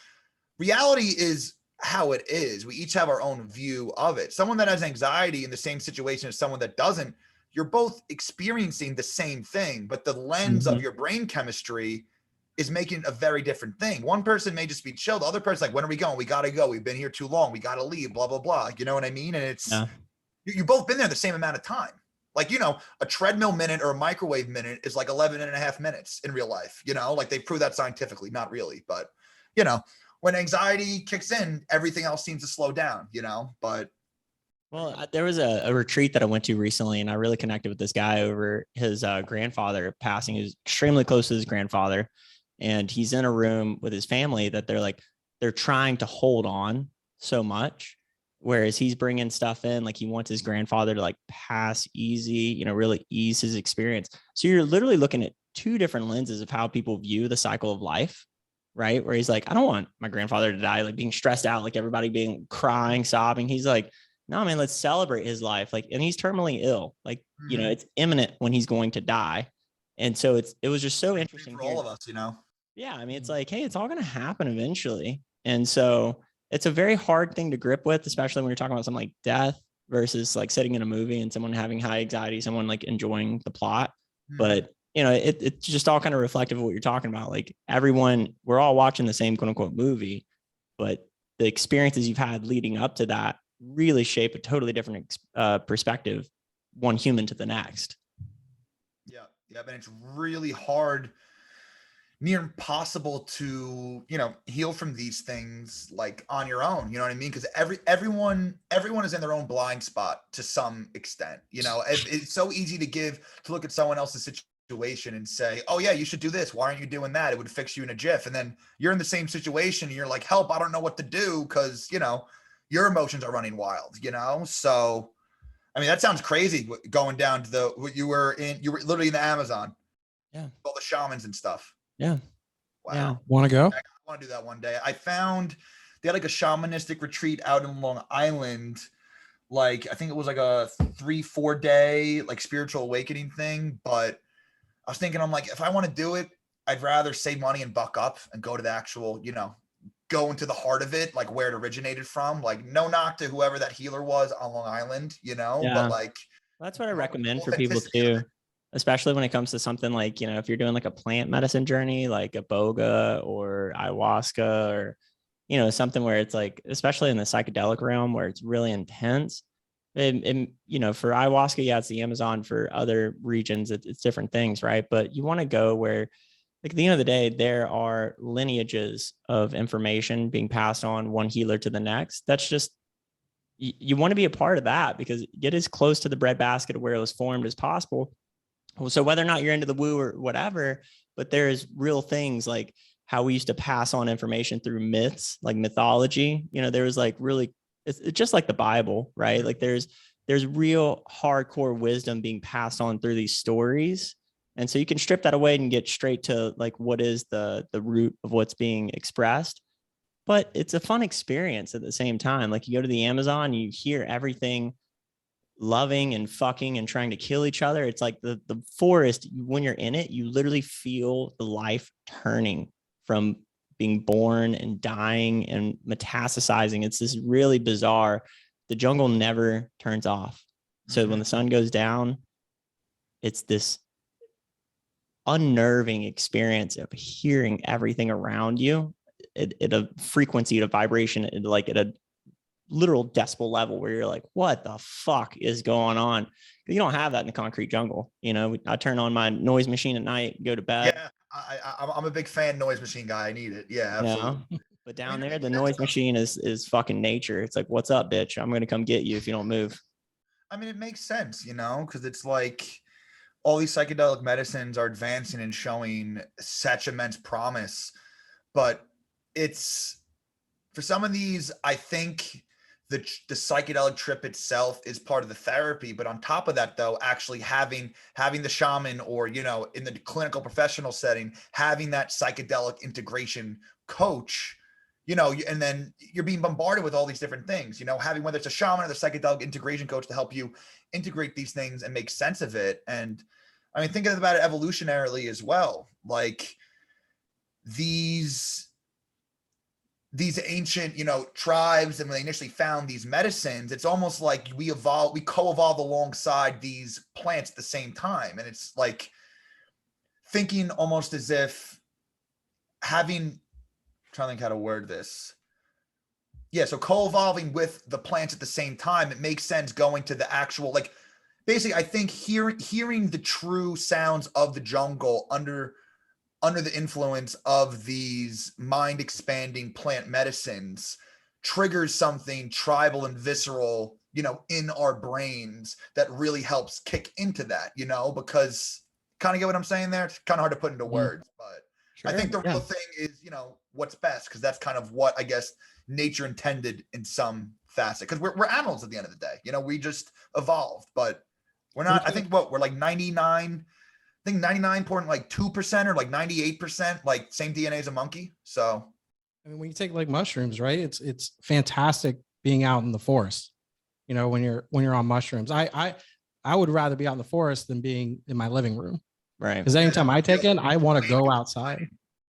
reality is how it is. We each have our own view of it. Someone that has anxiety in the same situation as someone that doesn't, you're both experiencing the same thing, but the lens of your brain chemistry is making a very different thing. One person may just be chill. The other person's like, when are we going? We got to go. We've been here too long. We got to leave, blah, blah, blah. You know what I mean? And it's, you've both been there the same amount of time. Like, you know, a treadmill minute or a microwave minute is like 11 and a half minutes in real life. You know, like they prove that scientifically, not really, but you know, when anxiety kicks in, everything else seems to slow down, you know, but. Well, there was a retreat that I went to recently, and I really connected with this guy over his grandfather passing. He was extremely close to his grandfather, and he's in a room with his family that they're trying to hold on so much, whereas he's bringing stuff in, like he wants his grandfather to like pass easy, you know, really ease his experience. So you're literally looking at two different lenses of how people view the cycle of life, right? Where he's like, I don't want my grandfather to die, like being stressed out, like everybody being crying, sobbing. He's like, no, man, let's celebrate his life. Like, and he's terminally ill. Like, you know, it's imminent when he's going to die. And so it was just so interesting for all of us, you know? Yeah. I mean, it's like, hey, it's all going to happen eventually. And so it's a very hard thing to grip with, especially when you're talking about something like death versus like sitting in a movie and someone having high anxiety, someone like enjoying the plot. But you know, it's just all kind of reflective of what you're talking about. Like we're all watching the same quote unquote movie, but the experiences you've had leading up to that really shape a totally different perspective, one human to the next. Yeah. And it's really hard, near impossible to, you know, heal from these things like on your own. You know what I mean? Because everyone is in their own blind spot to some extent. You know, it's so easy to look at someone else's situation and say, oh yeah, you should do this. Why aren't you doing that? It would fix you in a jiff. And then you're in the same situation and you're like, help, I don't know what to do, because, you know, your emotions are running wild, you know? So, I mean, that sounds crazy going down to you were literally in the Amazon. Yeah. All the shamans and stuff. Yeah. Wow. Yeah. Want to go? I want to do that one day. I found they had like a shamanistic retreat out in Long Island. Like, I think it was like a 3-4 day, like spiritual awakening thing. But I was thinking, I'm like, if I want to do it, I'd rather save money and buck up and go to the actual, you know, go into the heart of it, like where it originated from. Like, no knock to whoever that healer was on Long Island, you know, but like, that's what I recommend for people too, especially when it comes to something like, you know, if you're doing like a plant medicine journey, like a boga or ayahuasca, or, you know, something where it's like, especially in the psychedelic realm where it's really intense. And you know, for ayahuasca, yeah, it's the Amazon. For other regions, it's different things, right? But you want to go where, like, at the end of the day, there are lineages of information being passed on one healer to the next. That's just, you want to be a part of that, because get as close to the breadbasket of where it was formed as possible. So whether or not you're into the woo or whatever, but there's real things like how we used to pass on information through myths, like mythology. You know, there was like really, it's just like the Bible, right? Like there's real hardcore wisdom being passed on through these stories. And so you can strip that away and get straight to like what is the root of what's being expressed. But it's a fun experience at the same time. Like you go to the Amazon, you hear everything loving and fucking and trying to kill each other. It's like the forest, when you're in it, you literally feel the life turning from being born and dying and metastasizing. It's this really bizarre. The jungle never turns off. So when the sun goes down, it's this unnerving experience of hearing everything around you at a frequency, at a vibration, like at a literal decibel level where you're like, what the fuck is going on? You don't have that in the concrete jungle. You know, I turn on my noise machine at night, go to bed. Yeah, I'm a big fan noise machine guy. I need it. Yeah, absolutely. You know? But down there, the noise machine is fucking nature. It's like, what's up, bitch? I'm going to come get you if you don't move. I mean, it makes sense, you know, because it's like all these psychedelic medicines are advancing and showing such immense promise. But it's, for some of these, I think the psychedelic trip itself is part of the therapy. But on top of that, though, actually having the shaman, or, you know, in the clinical professional setting, having that psychedelic integration coach, you know, and then you're being bombarded with all these different things, you know, having, whether it's a shaman or the psychedelic integration coach, to help you integrate these things and make sense of it. And I mean, thinking about it evolutionarily as well, like these ancient, you know, tribes, and when they initially found these medicines, it's almost like we co-evolved alongside these plants at the same time. And it's like thinking almost as if having, trying to think how to word this. Yeah, so co-evolving with the plants at the same time, it makes sense going to the actual, like, basically, I think hearing the true sounds of the jungle under the influence of these mind-expanding plant medicines triggers something tribal and visceral, you know, in our brains that really helps kick into that, you know, because, kind of get what I'm saying there? It's kind of hard to put into words, but Sure, I think the real thing is, you know, what's best, because that's kind of what I guess nature intended in some facet, because we're animals at the end of the day, you know, we just evolved, but we're not, I think we're like 99.2% or like 98%, like same DNA as a monkey. So I mean, when you take like mushrooms, right? It's fantastic being out in the forest. You know, when you're on mushrooms, I would rather be out in the forest than being in my living room. Right. Because anytime I take it, I want to go outside.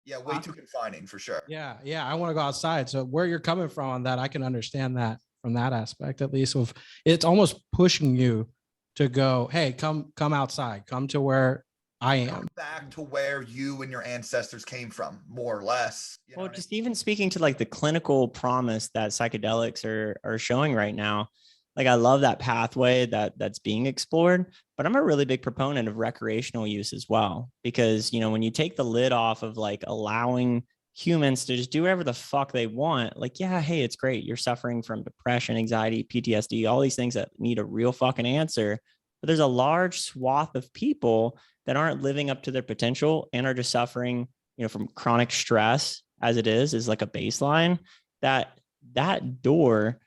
Yeah, way too confining for sure. Yeah, I want to go outside. So where you're coming from on that, I can understand that from that aspect, at least. Of it's almost pushing you to go, hey, come outside, come to where I am. Come back to where you and your ancestors came from, more or less. You know Well, just even speaking to like the clinical promise that psychedelics are showing right now, like I love that pathway that's being explored, but I'm a really big proponent of recreational use as well, because, you know, when you take the lid off of like allowing humans to just do whatever the fuck they want, like, yeah, hey, it's great. You're suffering from depression, anxiety, PTSD, all these things that need a real fucking answer. But there's a large swath of people that aren't living up to their potential and are just suffering, you know, from chronic stress as it is like a baseline. That door,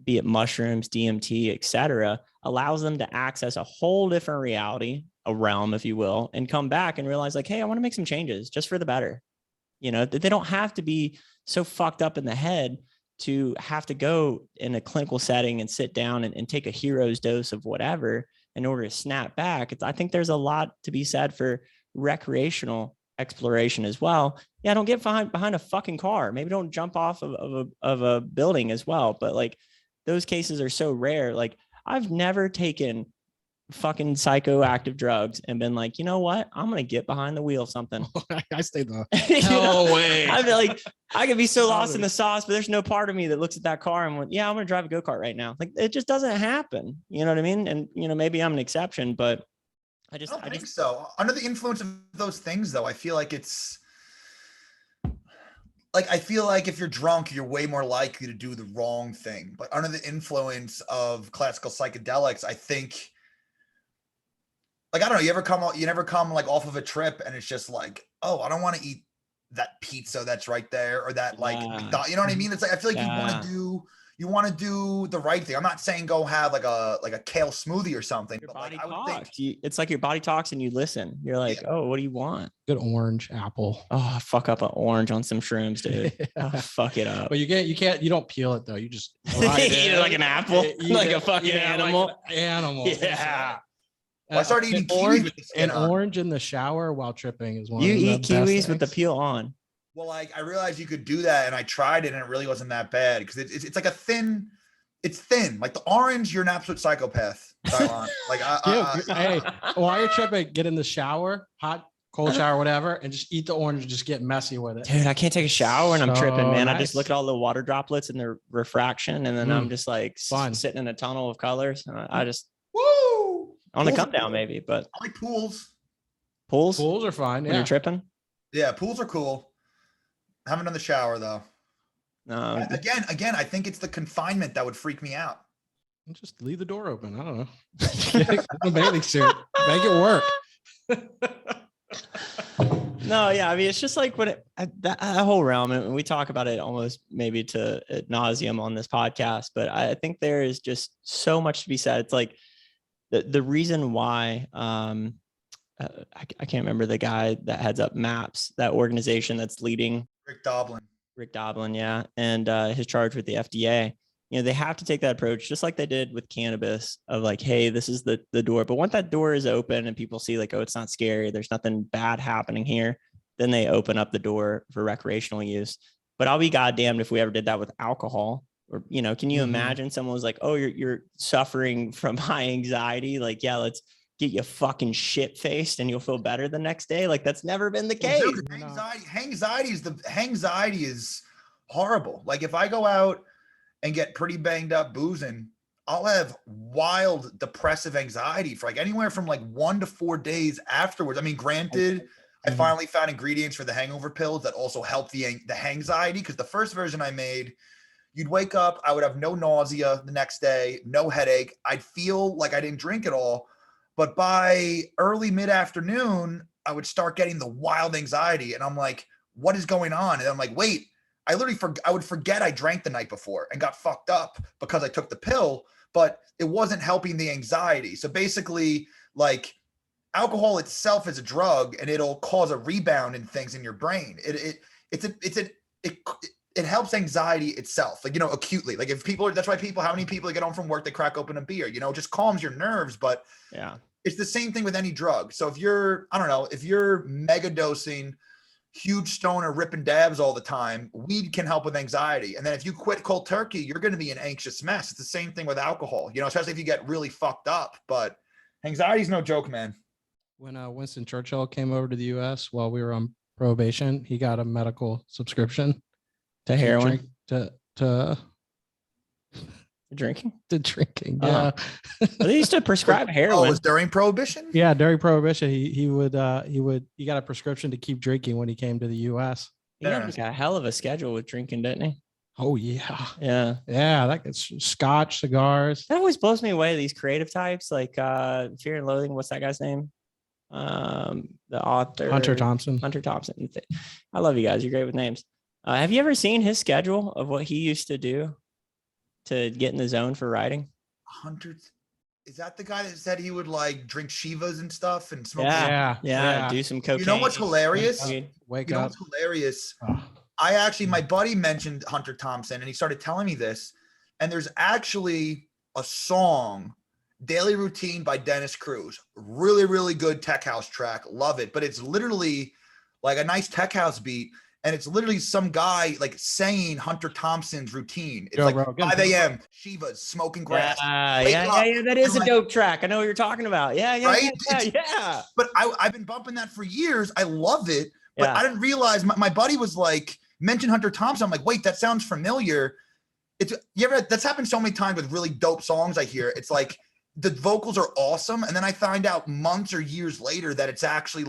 be it mushrooms, DMT, etc., allows them to access a whole different reality, a realm, if you will, and come back and realize like, hey, I want to make some changes just for the better. You know, they don't have to be so fucked up in the head to have to go in a clinical setting and sit down and take a hero's dose of whatever in order to snap back. I think there's a lot to be said for recreational exploration as well. Yeah, don't get behind a fucking car. Maybe don't jump off of a building as well. But like those cases are so rare. Like I've never taken fucking psychoactive drugs and been like, you know what? I'm going to get behind the wheel of something. I stayed the hell way. I'd be like, I could be so lost in the sauce, but there's no part of me that looks at that car and went, yeah, I'm going to drive a go-kart right now. Like it just doesn't happen. You know what I mean? And, you know, maybe I'm an exception, but I don't think so. Under the influence of those things, though, I feel like it's like, I feel like if you're drunk, you're way more likely to do the wrong thing. But under the influence of classical psychedelics, I think, like, I don't know, you never come like off of a trip and it's just like, oh, I don't want to eat that pizza that's right there, or that like, you know what I mean? It's like, I feel like you want to do the right thing. I'm not saying go have like a kale smoothie or something. Your but body like, talks. It's like your body talks and you listen. You're like, oh, what do you want? Good orange, apple. Oh, fuck up an orange on some shrooms, dude. Oh, fuck it up. But you don't peel it though. You just eat it like an apple, like a fucking animal. Like an animal. Yeah. Well, I started eating kiwis with the skin on. Orange in the shower while tripping is one. You of the eat kiwis best with the things. peel on. Well, like I realized you could do that, and I tried it, and it really wasn't that bad because it's like a thin. It's thin, like the orange. You're an absolute psychopath, Dylon. Like, hey, while you're tripping, get in the shower, hot, cold shower, whatever, and just eat the orange and just get messy with it. Dude, I can't take a shower when I'm tripping, man. I just nice. look at all the water droplets and their refraction, and then I'm just like sitting in a tunnel of colors. And I just woo! I want to Pools come are down cool. maybe, but I like pools. pools Pools are fine. when Yeah. you're tripping. Yeah, pools are cool. Haven't done the shower though. Again, I think it's the confinement that would freak me out. Just leave the door open. I don't know. Get a bathing suit. Make it work. No, yeah, I mean, it's just like when that whole realm, and we talk about it almost maybe to ad nauseum on this podcast, but I think there is just so much to be said. It's like the reason why I can't remember the guy that heads up MAPS, that organization that's leading Rick Doblin, yeah, and his charge with the FDA. You know, they have to take that approach, just like they did with cannabis, of like, hey, this is the door. But once that door is open and people see like, oh, it's not scary, there's nothing bad happening here, then they open up the door for recreational use. But I'll be goddamned if we ever did that with alcohol. Or, you know, can you imagine someone was like, oh, you're suffering from high anxiety? Like, yeah, let's get you fucking shit faced and you'll feel better the next day. Like, that's never been the case. Anxiety is horrible. Like if I go out and get pretty banged up boozing, I'll have wild depressive anxiety for like anywhere from like 1 to 4 days afterwards. I mean, granted, I finally found ingredients for the hangover pills that also help the anxiety, because the first version I made, you'd wake up, I would have no nausea the next day, no headache. I'd feel like I didn't drink at all. But by early mid-afternoon, I would start getting the wild anxiety. And I'm like, what is going on? And I'm like, wait, I would forget I drank the night before and got fucked up because I took the pill, but it wasn't helping the anxiety. So basically, like, alcohol itself is a drug and it'll cause a rebound in things in your brain. It helps anxiety itself, like, you know, acutely. Like if people, that's why how many people get home from work, they crack open a beer, you know, it just calms your nerves. But yeah, it's the same thing with any drug. So if you're mega dosing, huge stoner, ripping dabs all the time, weed can help with anxiety. And then if you quit cold turkey, you're going to be an anxious mess. It's the same thing with alcohol, you know, especially if you get really fucked up. But anxiety is no joke, man. When Winston Churchill came over to the U.S. while we were on probation, he got a medical subscription to heroin, to drinking. Yeah. They used to prescribe heroin. Oh, it was during prohibition? Yeah, during prohibition, he got a prescription to keep drinking when he came to the U.S. He had like a hell of a schedule with drinking, didn't he? Oh yeah. Yeah. That gets scotch, cigars. That always blows me away. These creative types, like Fear and Loathing. What's that guy's name? The author Hunter Thompson. I love you guys. You're great with names. Have you ever seen his schedule of what he used to do to get in the zone for writing? Is that the guy that said he would like drink Shivas and stuff and smoke? Yeah. Do some cocaine. You know what's hilarious? Wake up. What's hilarious? My buddy mentioned Hunter Thompson and he started telling me this. And there's actually a song, Daily Routine by Dennis Cruz. Really, really good tech house track. Love it. But it's literally like a nice tech house beat. And it's literally some guy like saying Hunter Thompson's routine. It's like 5 a.m. Shivas, smoking grass. Yeah. That is a dope track. I know what you're talking about. Yeah. But I've been bumping that for years. I love it. But I didn't realize my buddy was like, mention Hunter Thompson. I'm like, wait, that sounds familiar. That's happened so many times with really dope songs I hear. It's like the vocals are awesome. And then I find out months or years later that it's actually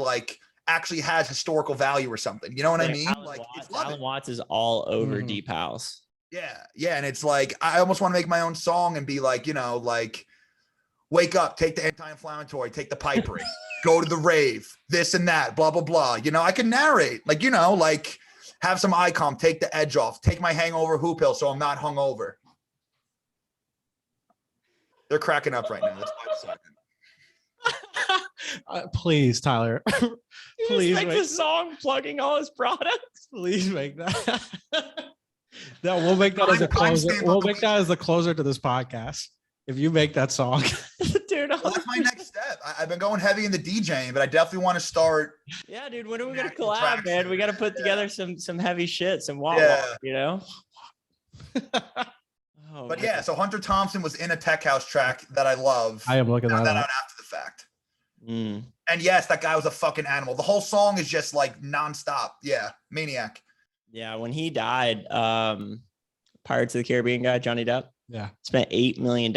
has historical value or something. You know what I mean? Alan Watts is all over Deep House. Yeah. And it's like, I almost want to make my own song and be like, you know, like, wake up, take the anti-inflammatory, take the piperine, go to the rave, this and that, blah, blah, blah. You know, I can narrate, like, you know, like have some ICOM, take the edge off, take my hangover hoop pill so I'm not hungover. They're cracking up right now. That's why I decided. Please, Tyler. Please make the song plugging all his products. Please make that. We'll make that as a closer. We'll make that as the closer to this podcast. If you make that song, dude, that's my next step. I've been going heavy in the DJing, but I definitely want to start. Yeah, dude. When are we gonna Actual collab, tracks, man? We got to put yeah. together some heavy shit, some wah Yeah. you know. Oh, But man. yeah, so Hunter Thompson was in a Tech House track that I love. I am looking Found that that up. out after the fact. Mm. And yes, that guy was a fucking animal. The whole song is just like nonstop. Yeah, maniac. Yeah, when he died, Pirates of the Caribbean guy Johnny Depp Yeah. spent $8 million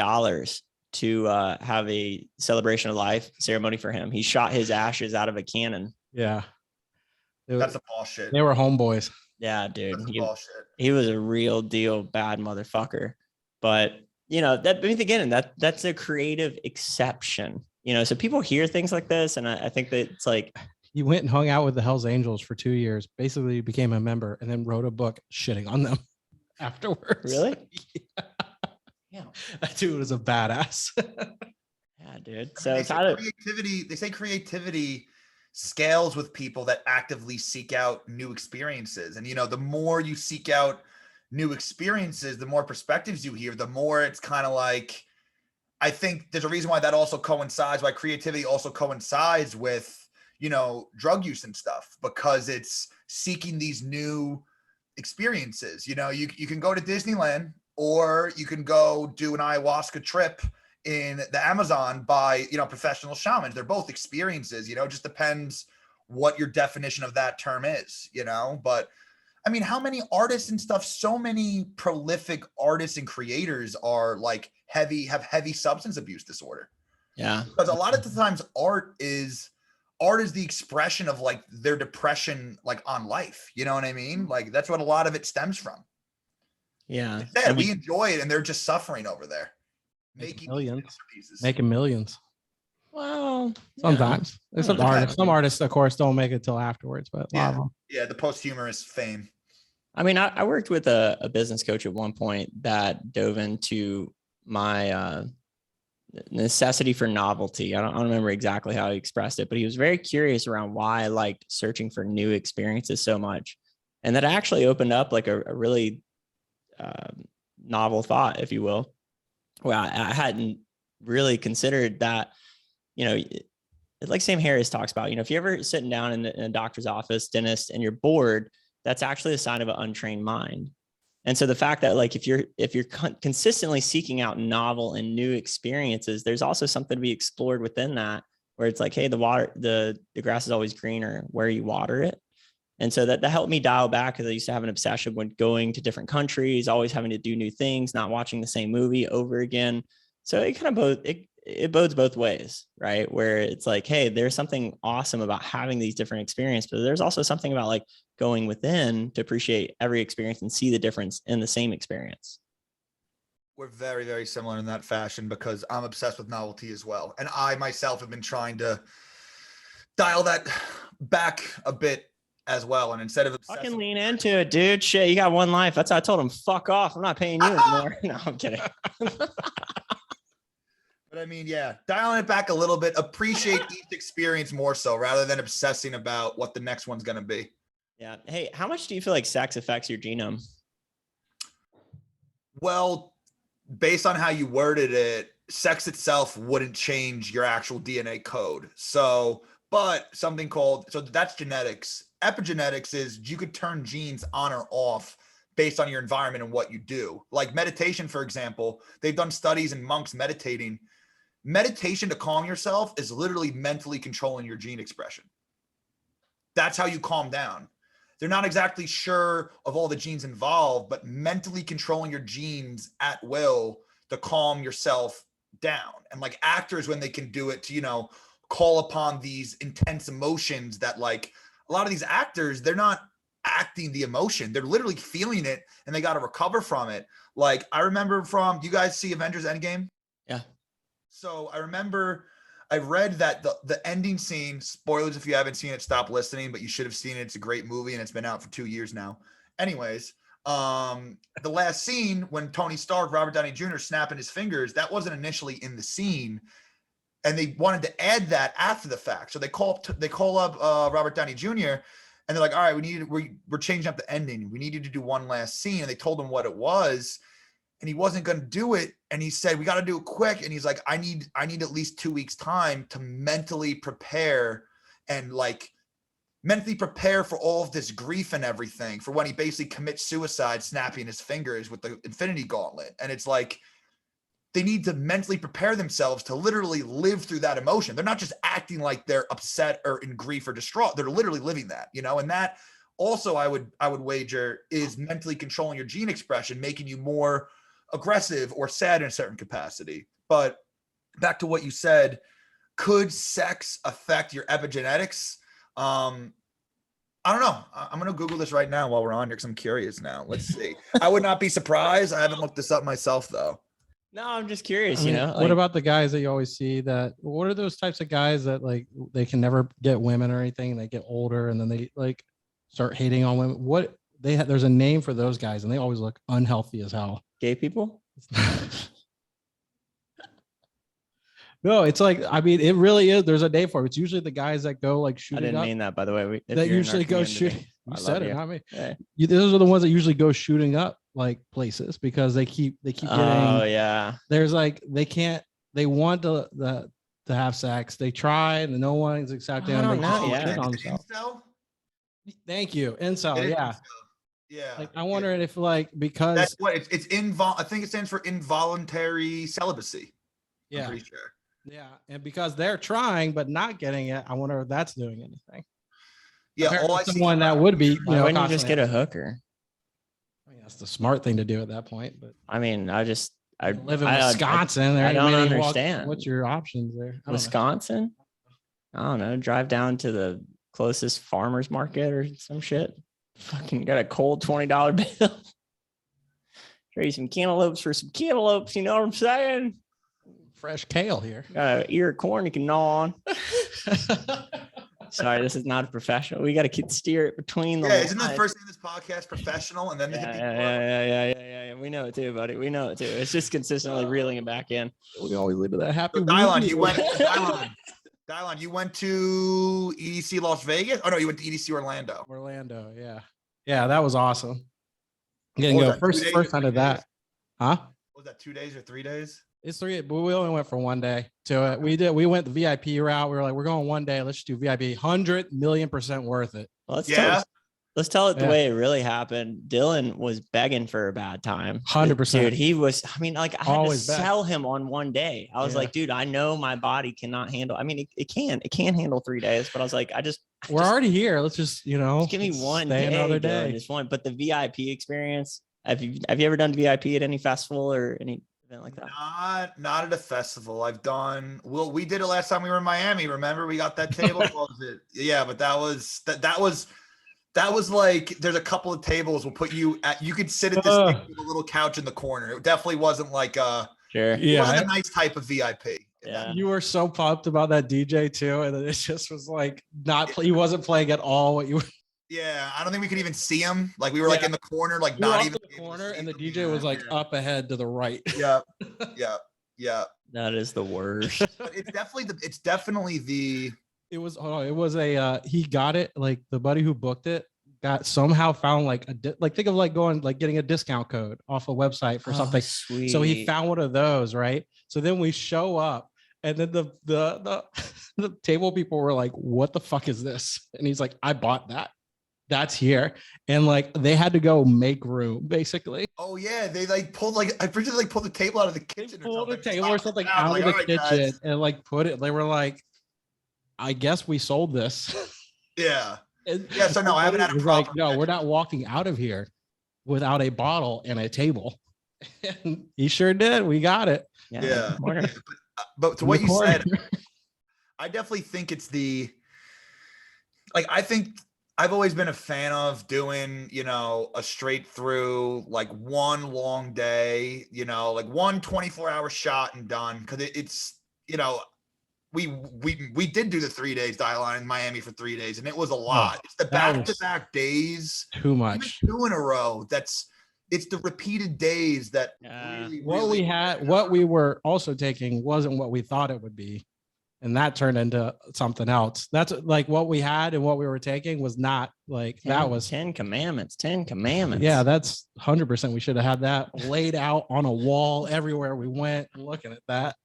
to have a celebration of life ceremony for him. He shot his ashes out of a cannon. Yeah. That's a bullshit. They were homeboys. Yeah, dude. That's bullshit. He was a real deal bad motherfucker. But you know, that, I mean, again, that's a creative exception. You know, so people hear things like this, and I think that it's like He went and hung out with the Hells Angels for 2 years, basically became a member, and then wrote a book shitting on them afterwards. Really? Yeah. That dude was a badass. Yeah, dude. So They it's say how to, creativity scales with people that actively seek out new experiences. And, you know, the more you seek out new experiences, the more perspectives you hear, the more it's kind of like, I think there's a reason why that also coincides, why creativity also coincides with, you know, drug use and stuff, because it's seeking these new experiences. You know, you can go to Disneyland, or you can go do an ayahuasca trip in the Amazon by, you know, professional shamans. They're both experiences, you know, it just depends what your definition of that term is, you know. But I mean, how many artists and stuff, so many prolific artists and creators are like have heavy substance abuse disorder. yeah. Because a lot of the times art is the expression of like their depression, like on life. You know what I mean? Like that's what a lot of it stems from. Yeah. Yeah, And we enjoy it, and they're just suffering over there, Making making millions. masterpieces. Making millions. well, Sometimes. There's some Yeah. artists. Some artists, of course, don't make it till afterwards, but a lot of them. Yeah, the posthumous fame. I mean, I worked with a business coach at one point that dove into my necessity for novelty. I don't remember exactly how he expressed it, but he was very curious around why I liked searching for new experiences so much. And that actually opened up like a really novel thought, if you will. Well, I hadn't really considered that, you know, like Sam Harris talks about, you know, if you're ever sitting down in a doctor's office, dentist, and you're bored, that's actually a sign of an untrained mind. And so the fact that like, if you're consistently seeking out novel and new experiences, there's also something to be explored within that, where it's like, hey, the grass is always greener where you water it. And so that helped me dial back, because I used to have an obsession with going to different countries, always having to do new things, not watching the same movie over again. So it kind of it bodes both ways, right? Where it's like, hey, there's something awesome about having these different experiences, but there's also something about like going within to appreciate every experience and see the difference in the same experience. We're very, very similar in that fashion, because I'm obsessed with novelty as well. And I myself have been trying to dial that back a bit as well. And instead of Fucking lean into it, dude. Shit, you got one life. That's how I told him, fuck off. I'm not paying you anymore. No, I'm kidding. But I mean, yeah, dialing it back a little bit, appreciate each experience more so, rather than obsessing about what the next one's going to be. Yeah. Hey, how much do you feel like sex affects your genome? Well, based on how you worded it, sex itself wouldn't change your actual DNA code. So, but something called, so that's genetics. Epigenetics is you could turn genes on or off based on your environment and what you do. Like meditation, for example, they've done studies in monks meditating. Meditation to calm yourself is literally mentally controlling your gene expression. That's how you calm down. They're not exactly sure of all the genes involved, but mentally controlling your genes at will to calm yourself down. And like actors, when they can do it to, you know, call upon these intense emotions that like a lot of these actors, they're not acting the emotion. They're literally feeling it, and they got to recover from it. Like I remember from, you guys see Avengers Endgame? Yeah. So I remember I read that the ending scene, spoilers if you haven't seen it, stop listening, but you should have seen it. It's a great movie, and it's been out for 2 years now. Anyways, the last scene when Tony Stark, Robert Downey Jr. snapping his fingers, that wasn't initially in the scene, and they wanted to add that after the fact. So they call up Robert Downey Jr. and they're like, all right, we're changing up the ending. We need you to do one last scene. And they told him what it was. and he wasn't going to do it. And he said, we got to do it quick. And he's like, I need at least 2 weeks time to mentally prepare and like mentally prepare for all of this grief and everything for when he basically commits suicide, snapping his fingers with the Infinity Gauntlet. And it's like, they need to mentally prepare themselves to literally live through that emotion. They're not just acting like they're upset or in grief or distraught. They're literally living that, you know, and that also I would wager is mentally controlling your gene expression, making you more aggressive or sad in a certain capacity. But back to what you said, could sex affect your epigenetics? I don't know. I'm going to Google this right now while we're on here because I'm curious now. Let's see. I would not be surprised. I haven't looked this up myself though. No, I'm just curious, I mean, you know. what like- about the guys that you always see that, what are those types of guys that like, they can never get women or anything. They get older and then they like start hating on women. What they have, there's a name for those guys and they always look unhealthy as hell. gay people? No, it's like, I mean, it really is. There's a name for it. It's usually the guys that go like I shooting didn't up. mean that, by the way. If That you're in our usually go community, shooting. I You love said it, you. not me. Yeah. Those are the ones that usually go shooting up like places because they keep getting. Oh yeah. There's like they want to have sex. They try and no one's accepting I them. don't They know, keep yeah. shitting on Is it themselves. incel? Thank you, incel. It is Yeah, incel. Yeah. like I wonder if like because That's what it's I think it stands for involuntary celibacy. I'm yeah, pretty sure. yeah, and because they're trying but not getting it, I wonder if that's doing anything. Yeah. Compared All to I see someone that would be, Why wouldn't you just get a hooker? I mean, that's the smart thing to do at that point. But I mean, I live in I- Wisconsin. There I ain't don't many understand. what's your options there? I don't know. Wisconsin. I don't know. Drive down to the closest farmer's market or some shit. Fucking got a cold $20 bill. Trade some cantaloupes for some cantaloupes. You know what I'm saying? Fresh kale here. Got an ear of corn you can gnaw on. Sorry, this is not a professional. We got to steer it between the Yeah, isn't the lines. first name of this podcast professional and then the hippie club? Yeah. We know it too, buddy. We know it too. It's just consistently reeling it back in. We always leave it that happy. So Dylon, you went to EDC Las Vegas? Oh no, you went to EDC Orlando. Orlando. Yeah, that was awesome. Getting What go was that, 2 first days first or time 3 to that, days? huh? Was that 2 days or 3 days? It's 3, but we only went for 1 day to it. We went the VIP route. We were like, we're going 1 day. Let's just do VIP. 100,000,000% worth it. Well, Yeah. Let's tell it the Yeah. way it really happened. Dylan was begging for a bad time. 100%. Dude, he was, I mean, like I had Always to beg. sell him on 1 day. I was Yeah. like, dude, I know my body cannot handle. I mean, it can handle 3 days, but I was like, We're already here. Let's just, just give me let's one stay day, another Dylan, day. just one. But the VIP experience, have you ever done VIP at any festival or any event like that? Not at a festival. I've done. Well, we did it last time we were in Miami. Remember, we got that table. What was it? Yeah, but that was like. There's a couple of tables. We'll put you at. You could sit at this thing with a little couch in the corner. It definitely wasn't like a. Sure. It wasn't a nice type of VIP. Yeah. You were so pumped about that DJ too, and then it just was like he wasn't playing at all what you were. Yeah, I don't think we could even see him. Like we were like Yeah. in the corner, like You were not off even to the able to corner, see and the him. DJ was like Yeah. up ahead to the right. Yeah. That is the worst. But it's definitely the. It was a he got it, like the buddy who booked it got somehow found like think of like going like getting a discount code off a website for something. Sweet. So he found one of those, right? So then we show up, and then the the table people were like, "What the fuck is this?" And he's like, "I bought that. That's here." And like they had to go make room, basically. Oh yeah, they like pulled like I pretty like pulled the table out of the kitchen. Pulled or the something. table or something out Like, of the "All right, kitchen guys." and like put it. They were like, "I guess we sold this." Yeah. And Yeah, so no, I haven't had a it was problem like, no, we're not walking out of here without a bottle and a table. And he sure did. We got it. Yeah. Corner. But to In what the you corner. said, I definitely think it's I think I've always been a fan of doing, a straight through, like one long day, like one 24-hour shot and done. Cause it's, we did do the 3 days Dylon in Miami for 3 days and it was a lot. It's the that was back-to-back days, Too even much. 2 in a row. It's the repeated days that Yeah. really, What really we had, what we were also taking wasn't what we thought it would be. and that turned into something else. That's like what we had and what we were taking was not like that was 10 commandments. Yeah, that's 100%. We should have had that laid out on a wall everywhere we went, looking at that.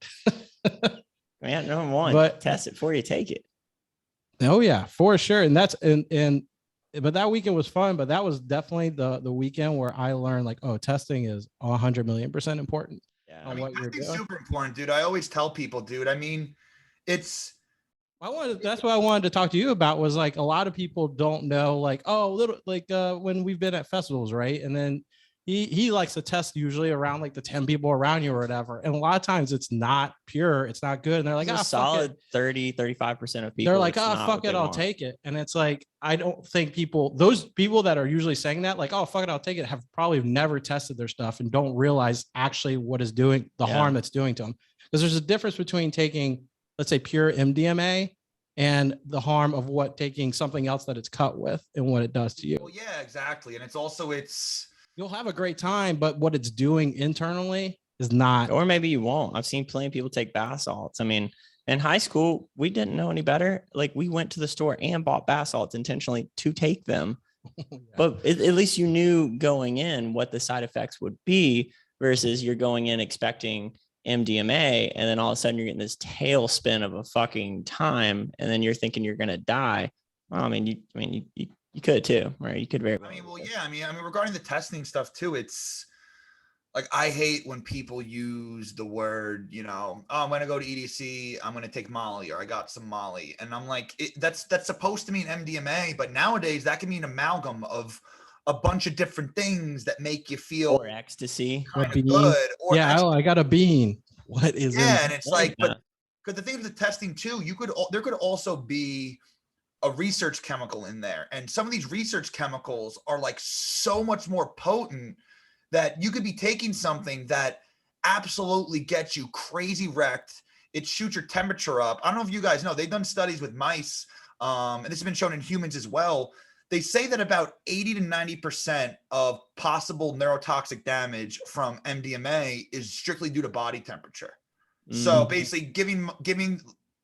Man, number one, But- test it before you take it. Oh yeah, for sure. And that's but that weekend was fun, but that was definitely the weekend where I learned like, oh, testing is 100 million% important. Yeah. I on mean, what you're testing's doing. super important, dude. I always tell people, dude. I mean, that's What I wanted to talk to you about was like a lot of people don't know, like, oh, little like when we've been at festivals, right? And then he likes to test usually around like the 10 people around you or whatever. And a lot of times it's not pure, it's not good. And they're like, Like a fuck solid it. 30-35% of people. They're like, it's oh, not fuck what it, they I'll want. take it. And it's like, I don't think those people that are usually saying that, like, oh, fuck it, I'll take it, have probably never tested their stuff and don't realize actually what is doing the harm that's doing to them. Because there's a difference between taking, let's say, pure MDMA and the harm of what taking something else that it's cut with and what it does to you. well, yeah, exactly. And it's You'll have a great time, but what it's doing internally is not. Or maybe you won't. I've seen plenty of people take bath salts. I mean, in high school, we didn't know any better. Like we went to the store and bought bath salts intentionally to take them. But at least you knew going in what the side effects would be versus you're going in expecting MDMA and then all of a sudden you're getting this tailspin of a fucking time and then you're thinking you're going to die. Well, I mean, you could too, right? You could very well. I mean, well, yeah. I mean, regarding the testing stuff too, it's like I hate when people use the word, oh, I'm gonna go to EDC, I'm gonna take Molly, or I got some Molly, and I'm like, that's supposed to mean MDMA, but nowadays that can mean amalgam of a bunch of different things that make you feel Or ecstasy. kind of bean. good. Or Yeah, I got a bean. What is yeah, in and it's Yeah. like, but because the thing with the testing too, there could also be a research chemical in there, and some of these research chemicals are like so much more potent that you could be taking something that absolutely gets you crazy wrecked. It shoots your temperature up. I don't know if you guys know, they've done studies with mice, and this has been shown in humans as well. They say that about 80 to 90% of possible neurotoxic damage from MDMA is strictly due to body temperature. So basically giving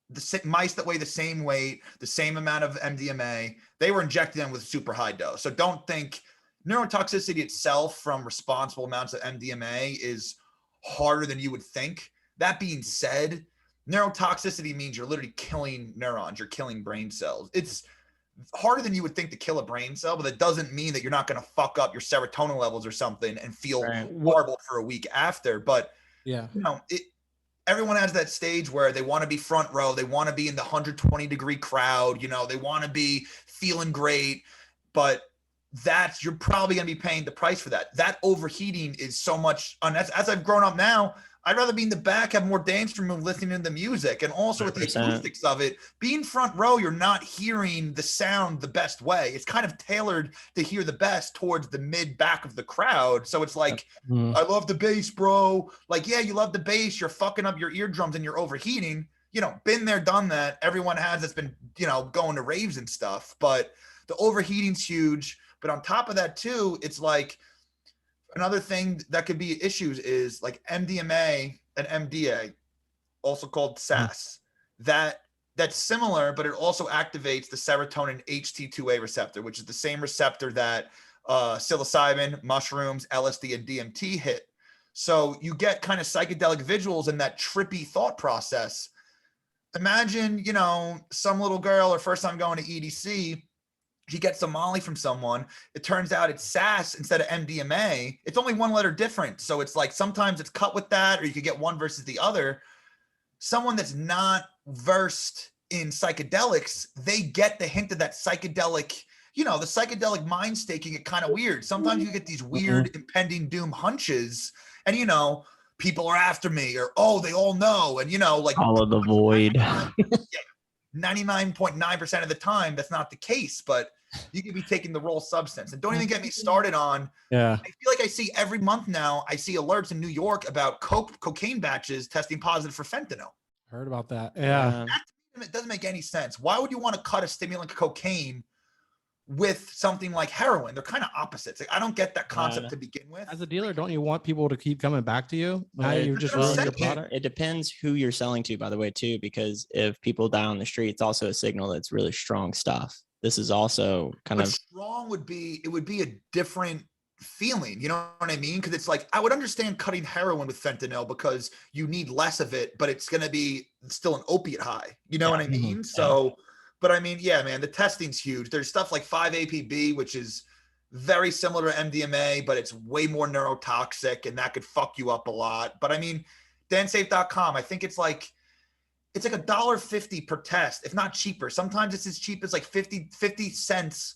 the mice that weigh the same weight, the same amount of MDMA, they were injecting them with super high dose. So don't think neurotoxicity itself from responsible amounts of MDMA is harder than you would think. That being said, neurotoxicity means you're literally killing neurons, you're killing brain cells. It's harder than you would think to kill a brain cell, but that doesn't mean that you're not going to fuck up your serotonin levels or something and feel horrible for a week after. But yeah, everyone has that stage where they want to be front row. They want to be in the 120-degree crowd. They want to be feeling great, but you're probably going to be paying the price for that. That overheating is so much. As I've grown up now, I'd rather be in the back, have more dance room, listening to the music, and also 100%. With the acoustics of it, being front row, you're not hearing the sound the best way. It's kind of tailored to hear the best towards the mid back of the crowd. So it's like, I love the bass, bro. Like, yeah, you love the bass. You're fucking up your eardrums and you're overheating. Been there, done that. Everyone has that's been, going to raves and stuff. But the overheating's huge. But on top of that too, it's like, another thing that could be issues is like MDMA and MDA, also called SAS. That's similar, but it also activates the serotonin HT2A receptor, which is the same receptor that psilocybin, mushrooms, LSD, and DMT hit. So you get kind of psychedelic visuals and that trippy thought process. Imagine, some little girl, her first time going to EDC, she gets some Molly from someone. It turns out it's SAS instead of MDMA. It's only one letter different. So it's like sometimes it's cut with that, or you could get one versus the other. Someone that's not versed in psychedelics, they get the hint of that psychedelic, the psychedelic mind state can get kind of weird. Sometimes you get these weird impending doom hunches and, people are after me, or, oh, they all know. And, like follow the void. 99.9% of the time, that's not the case, but you could be taking the raw substance. And don't even get me started on, I feel like I see every month now, I see alerts in New York about cocaine batches testing positive for fentanyl. Heard about that. Yeah. It doesn't make any sense. Why would you want to cut a stimulant cocaine with something like heroin. They're kind of opposites. Like, I don't get that concept to begin with. As a dealer, don't you want people to keep coming back to you? Now Well, you just Well, ruined your saying- product. It depends who you're selling to, by the way, too, because if people die on the street, it's also a signal that it's really strong stuff. This is also kind But of strong would be a different feeling. You know what I mean? Because it's like, I would understand cutting heroin with fentanyl because you need less of it, but it's going to be still an opiate high. You know what I mean? So, but I mean, yeah, man, the testing's huge. There's stuff like 5-APB, which is very similar to MDMA, but it's way more neurotoxic and that could fuck you up a lot. But I mean, dansafe.com, I think it's like $1.50 per test, if not cheaper. Sometimes it's as cheap as like 50 cents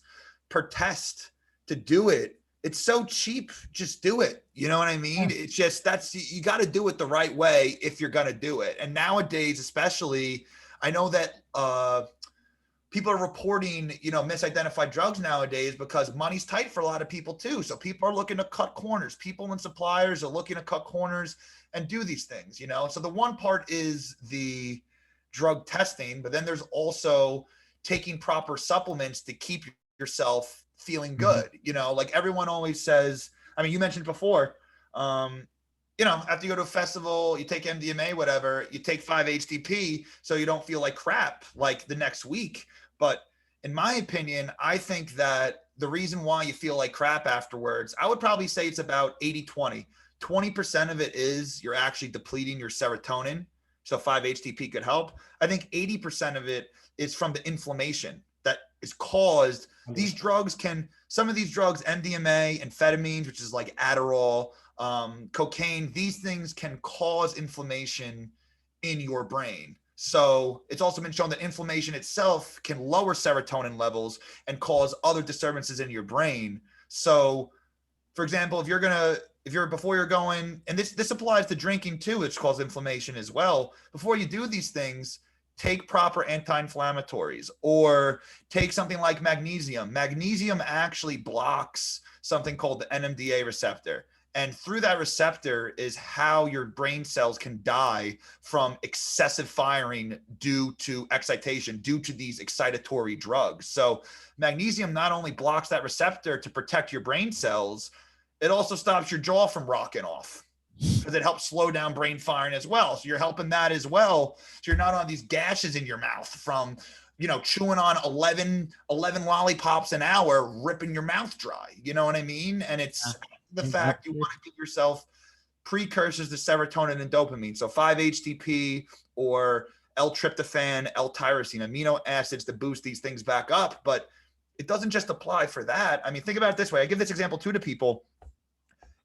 per test to do it. It's so cheap, just do it. You know what I mean? It's just, you got to do it the right way if you're going to do it. And nowadays, especially, I know that people are reporting, misidentified drugs nowadays because money's tight for a lot of people too. So people are looking to cut corners. People and suppliers are looking to cut corners and do these things, So the one part is the drug testing, but then there's also taking proper supplements to keep yourself feeling good. Like everyone always says, I mean, you mentioned before, after you go to a festival, you take MDMA, whatever, you take 5-HTP so you don't feel like crap like the next week. But in my opinion, I think that the reason why you feel like crap afterwards, I would probably say it's about 80-20. 20% of it is you're actually depleting your serotonin. So 5-HTP could help. I think 80% of it is from the inflammation that is caused. Some of these drugs, MDMA, amphetamines, which is like Adderall, cocaine, these things can cause inflammation in your brain. So it's also been shown that inflammation itself can lower serotonin levels and cause other disturbances in your brain. So for example, before you're going, and this applies to drinking too, which causes inflammation as well. Before you do these things, take proper anti-inflammatories or take something like magnesium. Magnesium actually blocks something called the NMDA receptor. And through that receptor is how your brain cells can die from excessive firing due to excitation, due to these excitatory drugs. So magnesium not only blocks that receptor to protect your brain cells, it also stops your jaw from rocking off because it helps slow down brain firing as well. So you're helping that as well. So you're not on these gashes in your mouth from, chewing on 11 lollipops an hour, ripping your mouth dry. You know what I mean? And it's the fact you want to give yourself precursors to serotonin and dopamine. So 5-HTP or L-tryptophan, L-tyrosine, amino acids to boost these things back up. But it doesn't just apply for that. I mean, think about it this way. I give this example too to people.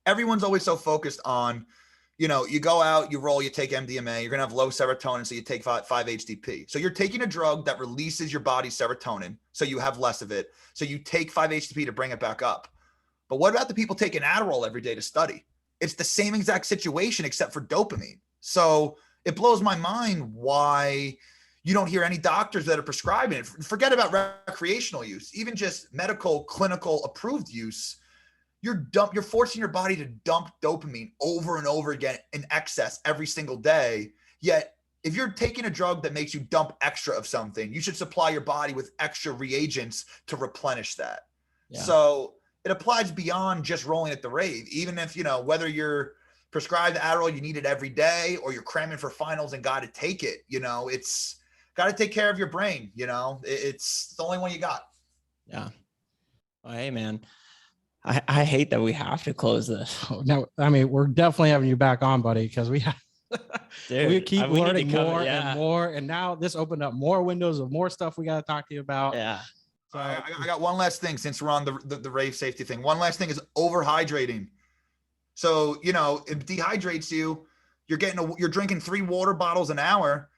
Everyone's always so focused on, you go out, you roll, you take MDMA, you're going to have low serotonin, so you take 5-HTP. So you're taking a drug that releases your body's serotonin, so you have less of it. So you take 5-HTP to bring it back up. But what about the people taking Adderall every day to study? It's the same exact situation except for dopamine. So it blows my mind why you don't hear any doctors that are prescribing it. Forget about recreational use, even just medical, clinical approved use. You're forcing your body to dump dopamine over and over again in excess every single day. Yet if you're taking a drug that makes you dump extra of something, you should supply your body with extra reagents to replenish that. Yeah. So it applies beyond just rolling at the rave. Even if, whether you're prescribed Adderall, you need it every day, or you're cramming for finals and got to take it, it's got to take care of your brain. It's the only one you got. Yeah. Well, hey, man, I hate that we have to close this. Oh, no, I mean, we're definitely having you back on, buddy, because we have. Dude, we keep learning more and more, and now this opened up more windows of more stuff we got to talk to you about. Yeah. So I got one last thing since we're on the rave safety thing. One last thing is overhydrating. So, it dehydrates you. You're drinking 3 water bottles an hour.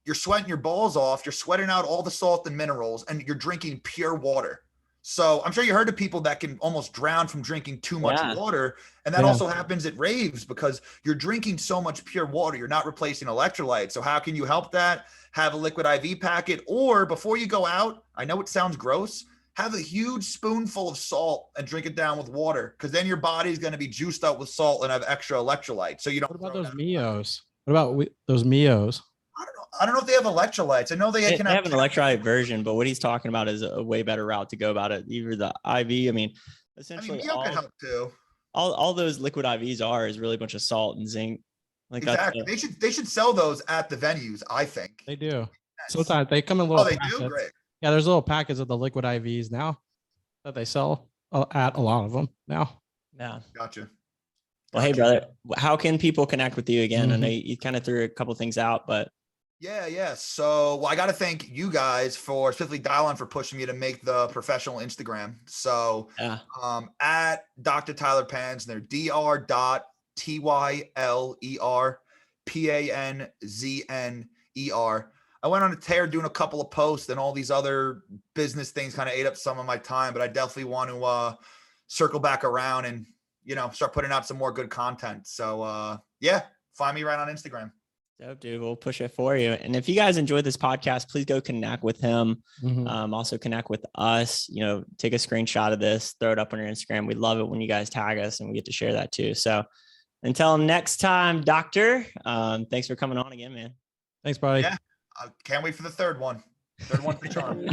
You're sweating your balls off. You're sweating out all the salt and minerals, and you're drinking pure water. So I'm sure you heard of people that can almost drown from drinking too much water. And that also happens at raves because you're drinking so much pure water. You're not replacing electrolytes. So how can you help that? Have a liquid IV packet, or before you go out, I know it sounds gross, have a huge spoonful of salt and drink it down with water, because then your body's going to be juiced up with salt and have extra electrolytes. So you don't. What about those Mios? What about those Mios? I don't know. I don't know if they have electrolytes. I know They can have an electrolyte version, but what he's talking about is a way better route to go about it. Either the IV, I mean, essentially meal could help too. all those liquid IVs is really a bunch of salt and zinc. Like Exactly. They should sell those at the venues, I think. They do. Sometimes they come in little they packets. do? Great. Yeah, there's little packets of the liquid IVs now that they sell at a lot of them now. Yeah. Gotcha. Well, hey, brother, how can people connect with you again? I know Mm-hmm. you kind of threw a couple things out, but Yeah. So, I got to thank you guys for, specifically Dylon, for pushing me to make the professional Instagram. So, yeah, at Dr. Tyler Panzner, Dr.TylerPanzner. I went on a tear doing a couple of posts, and all these other business things kind of ate up some of my time, but I definitely want to circle back around and, start putting out some more good content. So, find me right on Instagram. dope, dude. We'll push it for you. And if you guys enjoyed this podcast, please go connect with him. Mm-hmm. Also connect with us. Take a screenshot of this, throw it up on your Instagram. We love it when you guys tag us, and we get to share that too. So until next time, Doctor, thanks for coming on again, man. Thanks, buddy. Yeah, I can't wait for the third one. Third one for charm.